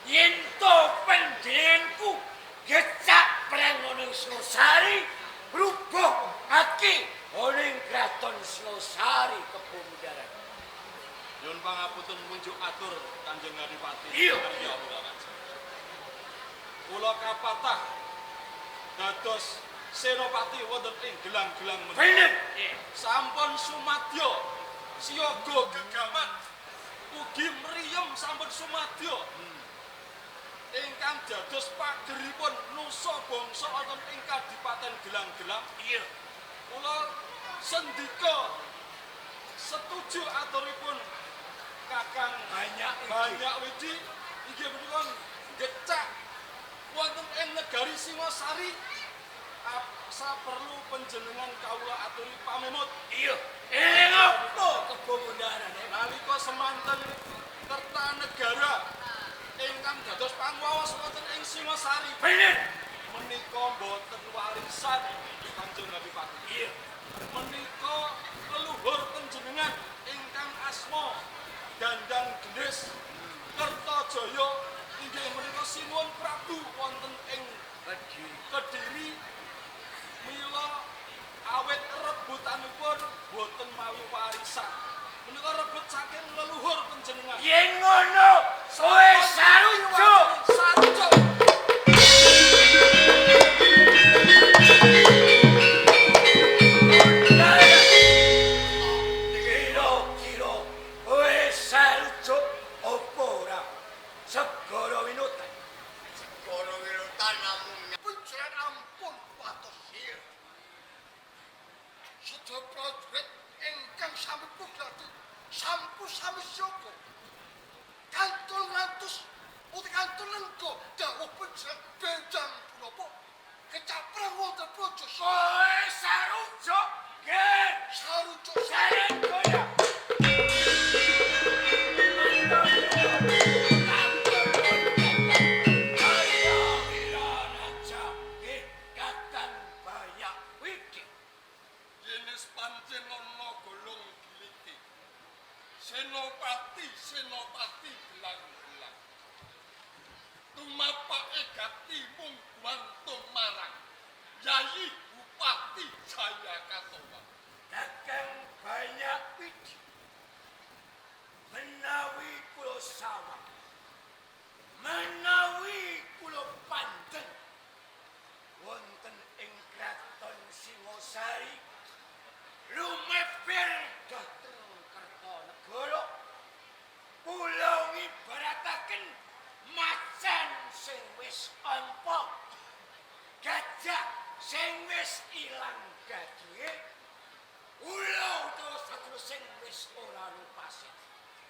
F: yen to panjenenganku gecak perang ning Singosari rubuh ati ning kraton Singosari Kebo Mundaran.
E: Nyuwun pangapunten munjuk atur Kanjeng Adipati.
F: Iya.
E: Arya Wiraraja. Kula kapatah dados senopati wonten ing gelang-gelang menika.
F: Bener.
E: Sampun sumadya siaga gegaman ugi mriyem sampun sumadya. Ingkang dados pageripun nusa bangsa wonten ing Kadipaten Gelang-Gelang.
F: Iya.
E: Kula sendika setuju aturipun Kakang Banyak Widi inggih menika gecak wonten ing negari Singosari. Saperlu panjenengan kawula aturi pamemut.
F: Iya. Eling apa Kebo Mundaran?
E: Nalika semanten Kertanegara ingkang dados panguwaos wonten ing Singosari
F: Bener.
E: menika boten warisan Kanjeng Adipati.
F: Iya.
E: Menika leluhur panjenengan ingkang asma Dandang Gendis Kertajaya inggih menika Sinuwun Prabu wonten ing Kediri. Mila awet rebutanipun boten mawi warisan. Menika rebut saking leluhur panjenengan.
F: Yen ngono kowe sarujuk.
E: Sarujuk.
F: Kira-kira kowe sarujuk apa ora? Segara Winutan.
E: Segara Winutan namung panjenengan ampun patos sir. Sedaya prajurit ingkang sami puklati sampun sami syoga. Kantul ngantos uti kantul lengko dawuh panjenengan benjang punapa kecaprang wonten praja.
F: Kowe sarujuk, Ger.
E: Sarujuk
F: Sareng koyo.
E: jenis pancen ana golong giliti. Senopati gelang-gelang. Tumapake gati mung Yai Bupati Jayakatama.
F: Kakang banyak wiji menawi kula sawah menawi kula pandeng wonten ing kraton Singosari lumeber dhateng Kertanegara kula ngibarataken macan sing wis ompong gajah sing wis ilang gajihe ulo utawa sing wis ora lupasen.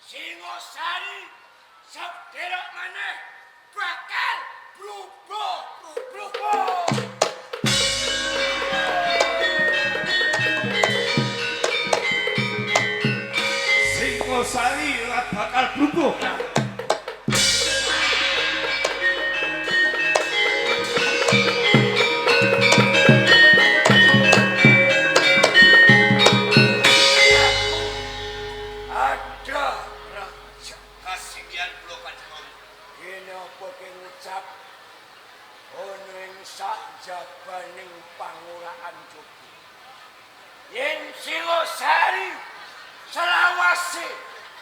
F: Singosari sederek maneh bakal blubuk.
G: Singosari ora bakal blubuk.
F: Jabaning panguraan Jogi yen Singosari selawase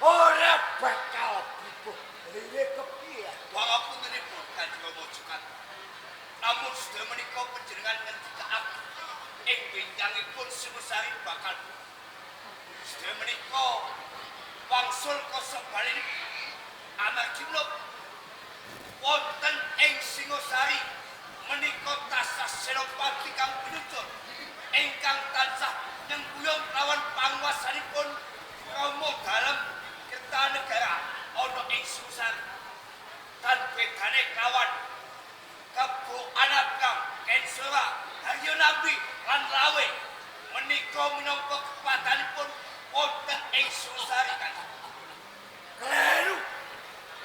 F: ora bakal bubuh liwe kepiye
G: Pangapuntenipun Kanjeng Mojokat. Namun sedaya menika panjenengan ngendikaaken ing benjangipun Singosari bakal bubuh. Sedaya menika wangsul kosok bali amargi menapa wonten ing Singosari menika tasah Senopati kang pinutur ingkang tansah nyengkuyung lawan panguwasanipun Rama dalem Kertanegara ana ing Singosari. Dan bedane kawan Kebo Anabgang, Kensora, Haryo Nabi lan Lawe menika minangka kepadanipun wonten ing Singosari kan.
F: kleru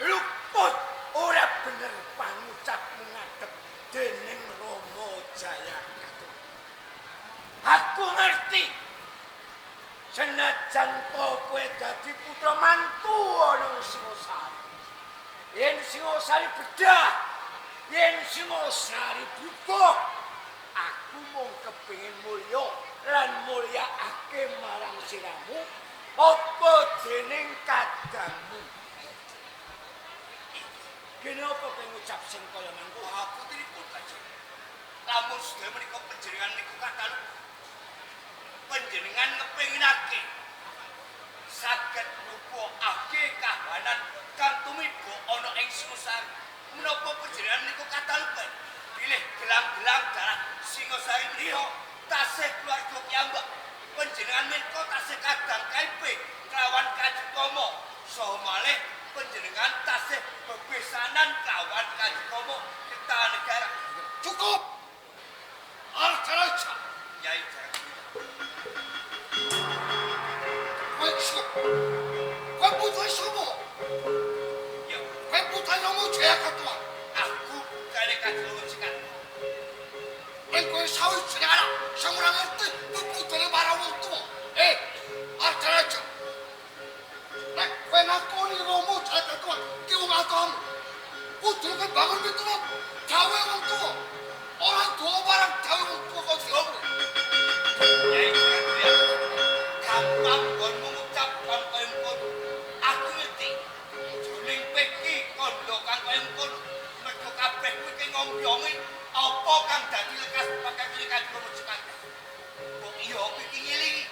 F: luput ora bener pangucap ngadep dening Rama Jayakatama. Aku ngerti senajan kowe dadi putra mantu ana Singosari. Yen Singosari bedah, yen Singosari bubuh, aku mung kepengin mulya lan mulyakake marang siramu apa dening kadangmu. Kenapa kowe ngucap sing kaya mangko?
G: Aku tripun Kanjeng. Lamun sedaya menika panjenengan niku katalu panjenengan ngepinginake saged nubuhake kahanan kang tumiba ana ing Singosari. Menapa panjenengan niku katalu bilih gelang-gelang darah Singosari menika tasih keluarga piyambak. Panjenengan menika tasih kadang kaipe kelawan Kanjeng Rama saha malih panjenengan tasih bebesanan kelawan Kanjeng Rama Kertanegara.
E: Cukup. Artaraja.
G: Yai Jayakatama.
E: Kowe putra sapa?
G: Ya,
E: Kowe putra Rama Jayakatama.
G: aku kali Kanjeng Mojokat.
E: Nek kowe sawijining anak sing ora ngerti putune marang wong tuwa. Artaraja. Nek kowe ngakoni Rama Jayakatama ki wong agama. Putune bangun miturut gawe wong tuwa. Ora tuwa marang gawe wong tuwa kok diomong.
G: Yai Jayakatama. Gampang kon mengucap kon kaya mengkon. Aku ngerti. Juling peki kondo kang kaya mengkon. Mergo kabeh kuwi ki ngombyongi apa kang dadi lekas pakai kiri Kanjeng Mojokat. Kok iya iki ngilingi.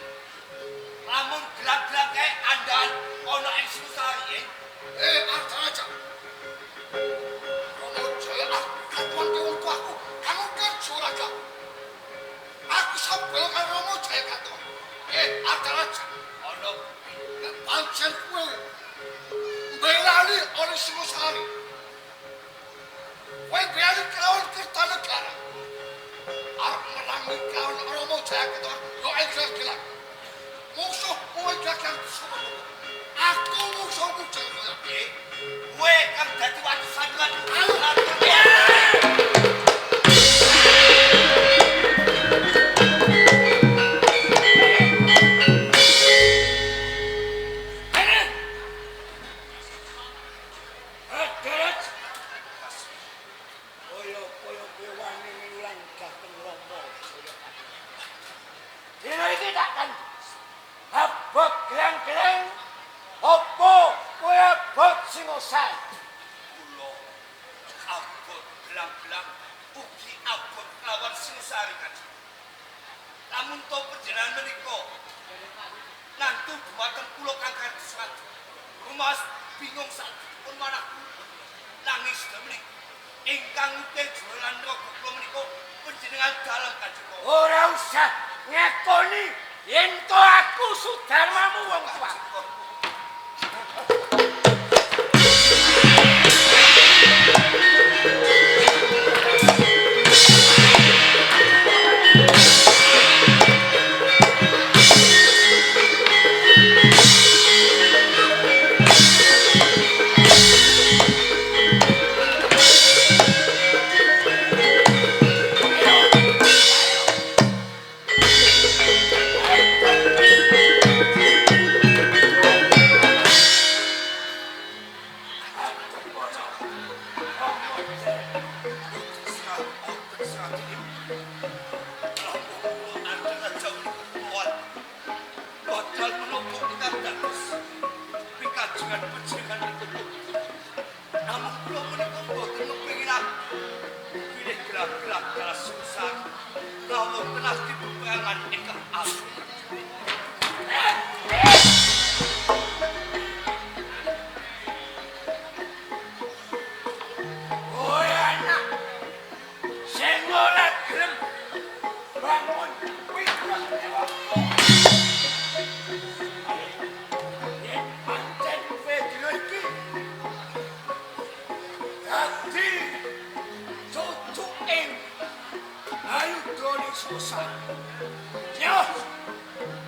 G: Lamun gelang-gelang kae andal ana ing Singosari.
E: Artaraja. Rama Jayakatama ki wong tuaku. Kamu kerja raja. Aku sampeyan karo Rama Jayakatama. Artaraja.
G: Ana
E: Pancen kowe mbelani ora Singosari. Kowe mbelani kelawan Kertanegara. Arep menangi kelawan Rama Jayakatama yo gelang. Musuh kowe gagal semua. Aku musuhmu Jayakatama.
G: kowe kang dadi watu sanduan.
F: Kaya kowe wani milang dhateng Rama Singosari.
G: Kula abot belang-belang ugi abot lawan Singosari Kanjeng. Lamun to panjenengan menika nantu dumateng kula kang kadhesan. Rumas bingung sakipun manah nangis damel ingkang nukil jualan rogo kula menika panjenengan dalem Kanjeng.
F: Ora usah ngekoni yen to aku sudarmamu wong tua.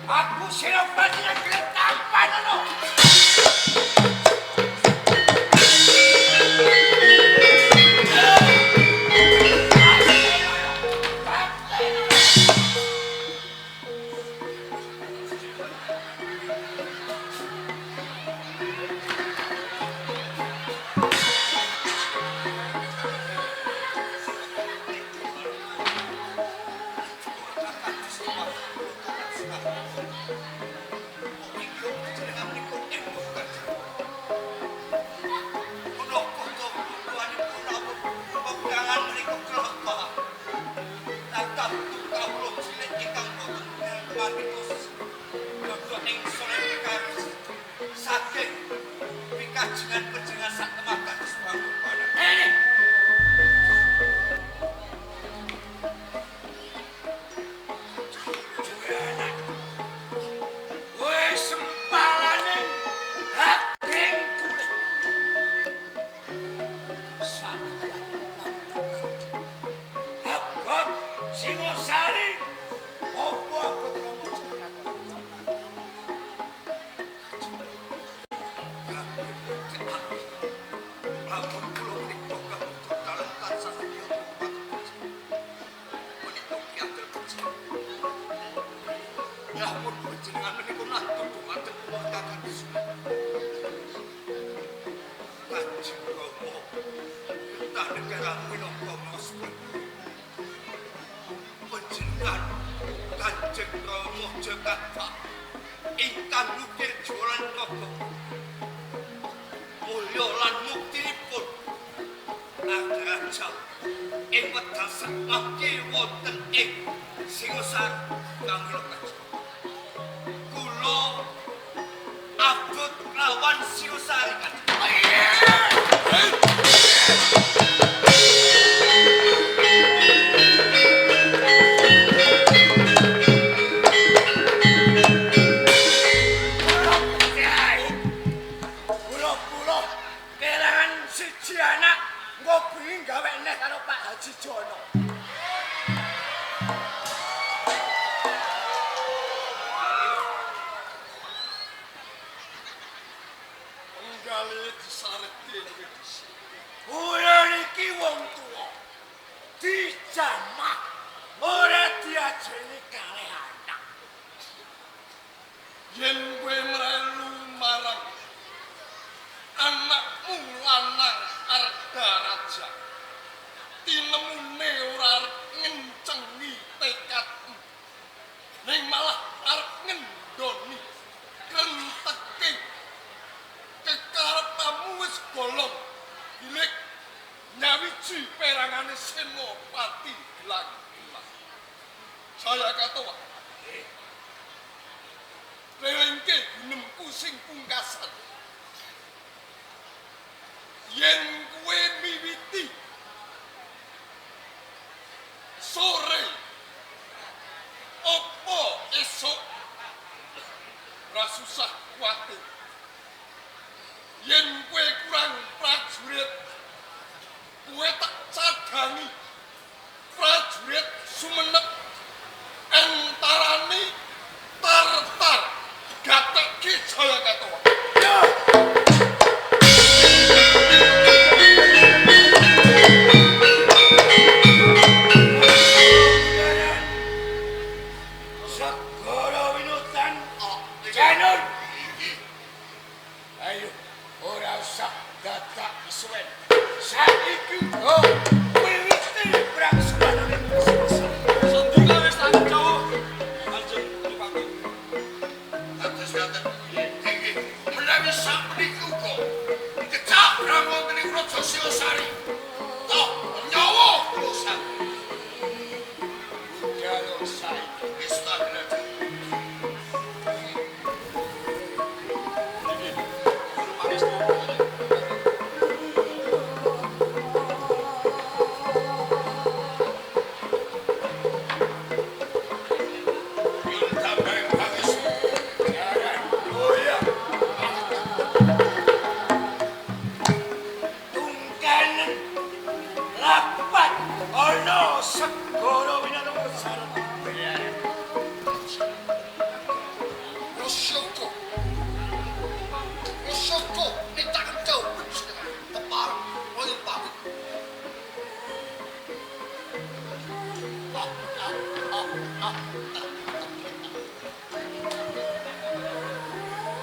F: Aku senopati yang geletapan ono. Singosari, opo aku ngomong
G: Lamun panjenengan menika nantu dumateng kula kakang Bisma. Kanjeng Rama, entah negara minangka mas panjenengan Kanjeng Rama Jakarta ingkang nukir jualan rokok mulya lan muktinipun Nagaraja ing wedal mangke wonten ing Singosari kangge kula abot lawan Singosari Kanjeng.
F: Jono.
E: Penggale disaret dhewe.
F: Ora iki wong tuwa. Dijamah ora diajeni kalih anak.
E: Yen kowe mrelu marang anakmu lanang Ardaraja, tinemune ora arep ngencengi tekadmu, ning malah arep ngendoni krenteke kekarepmu wis golek Saya katawa. Relengke gunemku sing pungkasan. Yen kowe miwiti sore opo esok ora susah kuwatir. Yen kowe kurang prajurit kowe tak cadangi prajurit Sumenep antarane Tartar Gatekki Jayakatawa.
F: Segara winutan Janur. Ayo, ora usah dadak isuwen. Saiki wiwiti prangsulanane.
E: Sendika wis tak jauh. Kanjeng Adipati.
G: Atus ngaten iki menawi sapunika uga kecap ramonten ing Raja Singosari. Toh nyawa kula sami.
F: Jalo saiki
G: Wis tak gledhe. Yun tambah pangis.
F: jaran. Oh iya. Tungkanen lapat ana segara winanung sareng.
E: Rosyoko. Rosyoko nitaken jauh tepar wonten pamit.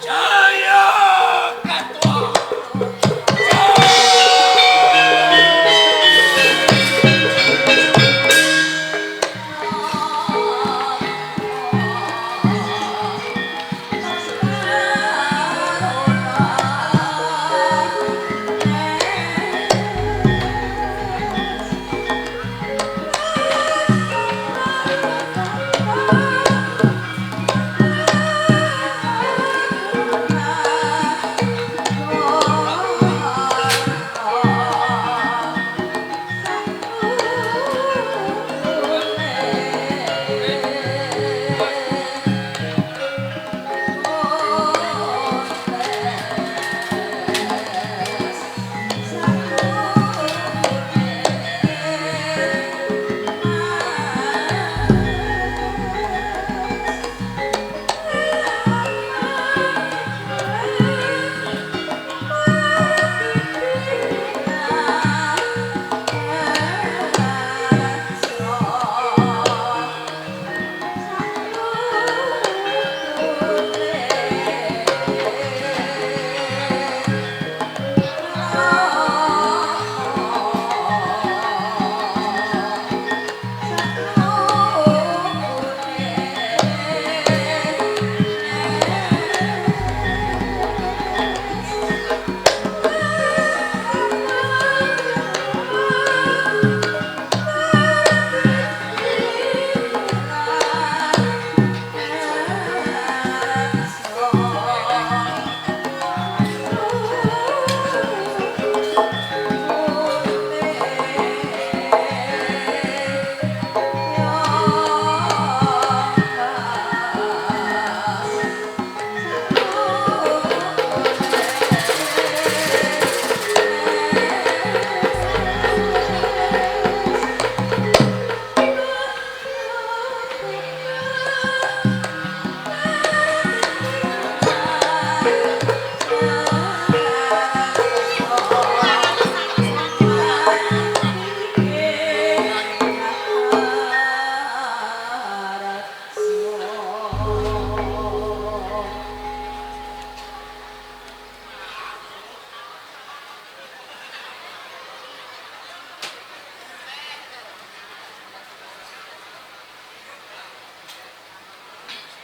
F: Jaya Katwa.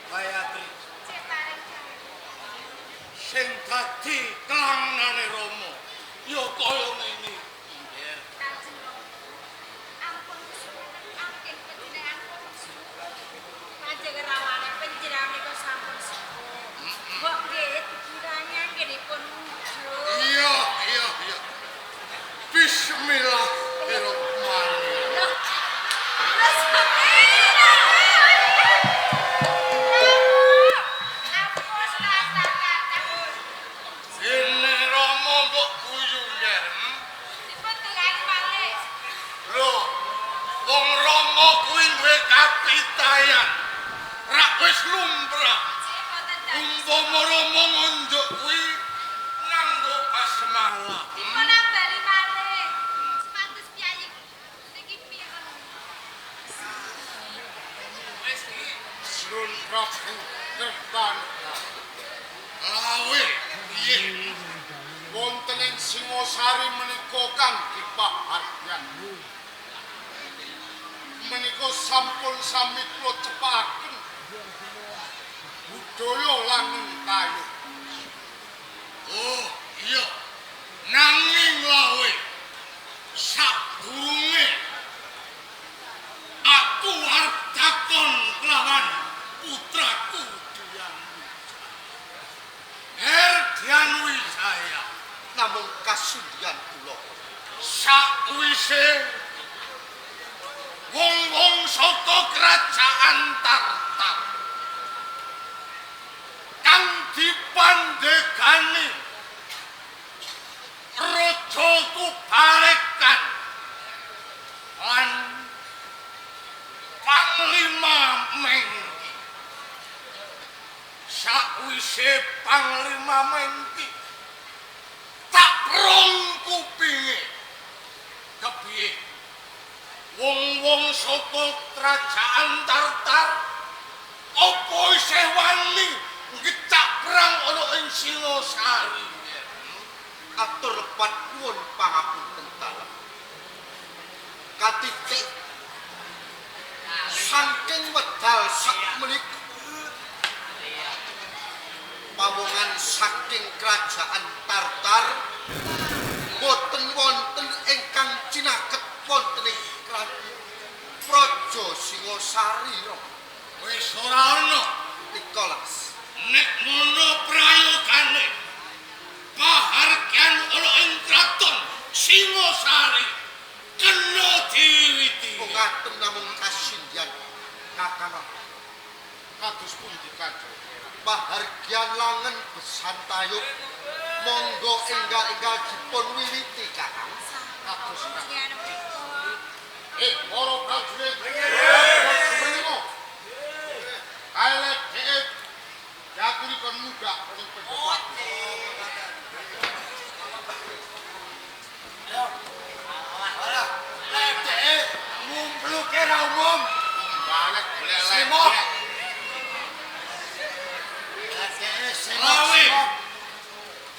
G: Gayatri. Sing dadi kelanane Rama ya kaya ngene.
A: Nun Prabu Kertanta. Lawe piye? Wonten ing Singosari menika kangge pahargyan. Menika sampun sami kula cepakaken. Budaya langgeng kayu. Oh, iya. Nanging lawe sadurunge aku arep takon kelawan putraku Dian Herdian Wijaya namung kasundian kula sakwise wong-wong saka kerajaan Tartar kang dipandhegani Raja Kubalekan lan Panglima Mengki. Sakwise Panglima Mengki tak prong kupinge kepiye wong-wong saka kerajaan Tartar apa isih wani ngecak perang ana ing Singosari. Atur lepat nuwun pangapunten dalem. Katitik saking wedal sakmenika pawongan saking kerajaan Tartar boten wonten ingkang cinaket wonten ing Praja Singosari. Wis ora ana Nikolas. Nek ngono prayogane pahargyan ana ing kraton Singosari kena diwiwiti. Ngaten namung kasindian Kakang. Kados pundi Kanjeng? Pahargyan langen besantayuk monggo enggal-enggal dipun wiwiti Kakang. Kados Kakang. Para prajurit. Menika. Kalih dhek yaturipun muda ing pendepat. Ngumpluke ra umum. Balik golek semok. Lawe.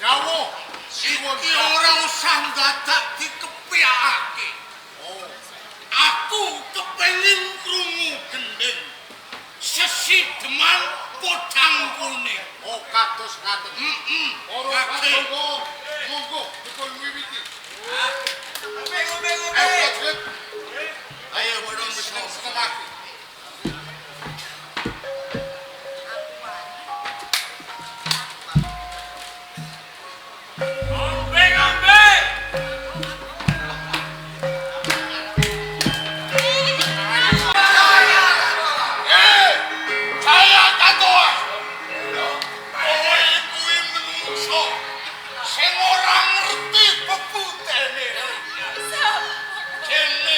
A: Dawuh siwon ora usah dadak dikepiyakake. Oh. Aku kepengin krungu gendeng. Sesideman podang kuning. Oh, kados ngaten. Ora monggo dipun wiwiti. Ayo padha seneng-senengake. Sing ora ngerti bebutene. Kene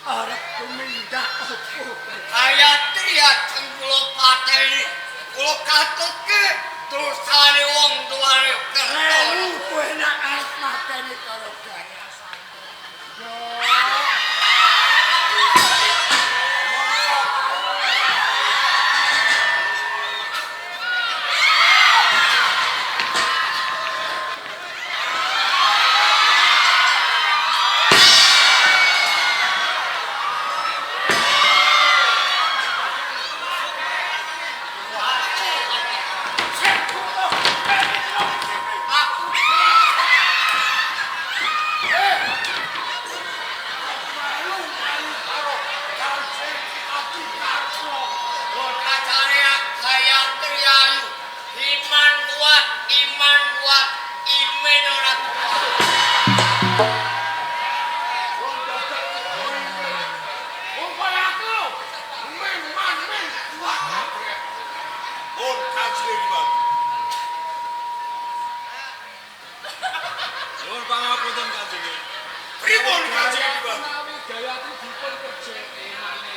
F: Arep tumindak opo?
G: Hayati ajeng kula pateni. Kula katutke dosane wong tuane kerto.
F: Kowe nak arep mateni karo gaya santai.
G: Pripun kanjeng Diwan?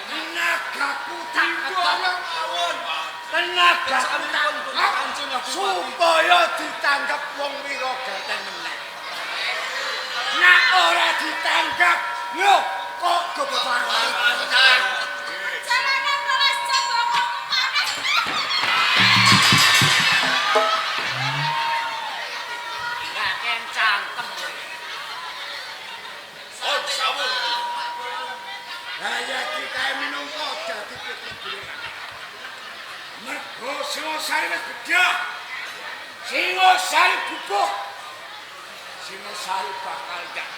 F: Tenagaku tak ketemu. Tenagaku tak supaya ditanggap wong Wirogeten meneh. Nek ora ditanggap, yo kok kebebasan.
H: Jangan kelas coba ngomong maneh.
F: Gak kencangkem.
G: Oh, sawung.
F: Raya kita minangka dadi kepikiran. Mergo Singosari wis bedah. Singosari bubuk. Singosari bakal dak.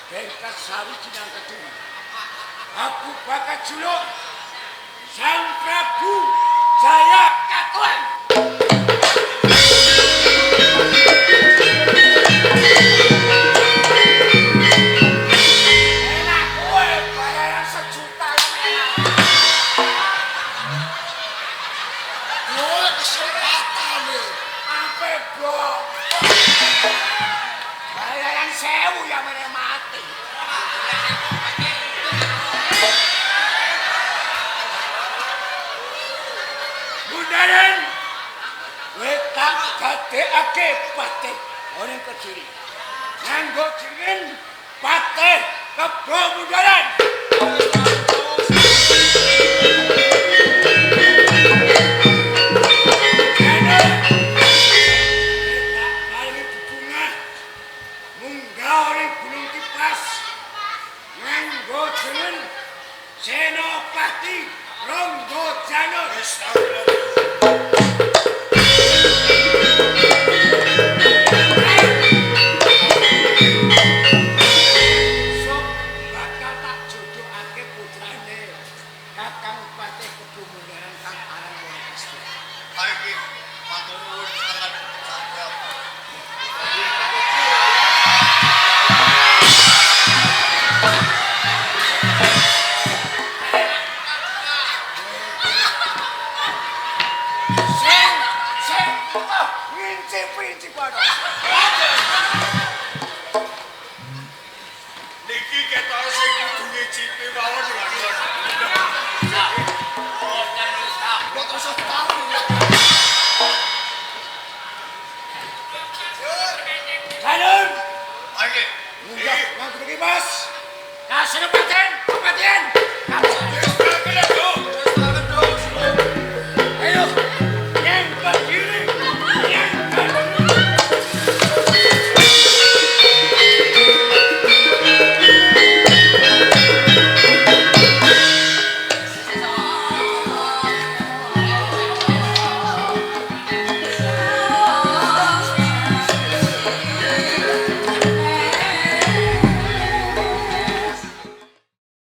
F: Bengkas sari jinang kedua. Aku bakal juluk Sang Prabu Jaya Katuan. Enak kowe bayaran sejuta enak.
E: Kowe kesempatan lho.
F: Ape bro? Bayaran 1000 ya meneh mati. Bundaran, kowe tak dadekake patih ora Kediri. Nganggo jeneng Patih Kebo Bundaran. Senopati Ronggo Janur. Sok bakal tak jodohake putrane Kakang Patih Kebo Bundaran kang aran Wangesti.
G: Iki matur nuwun sangat sangat.
F: Sing, ngincip-incip padha.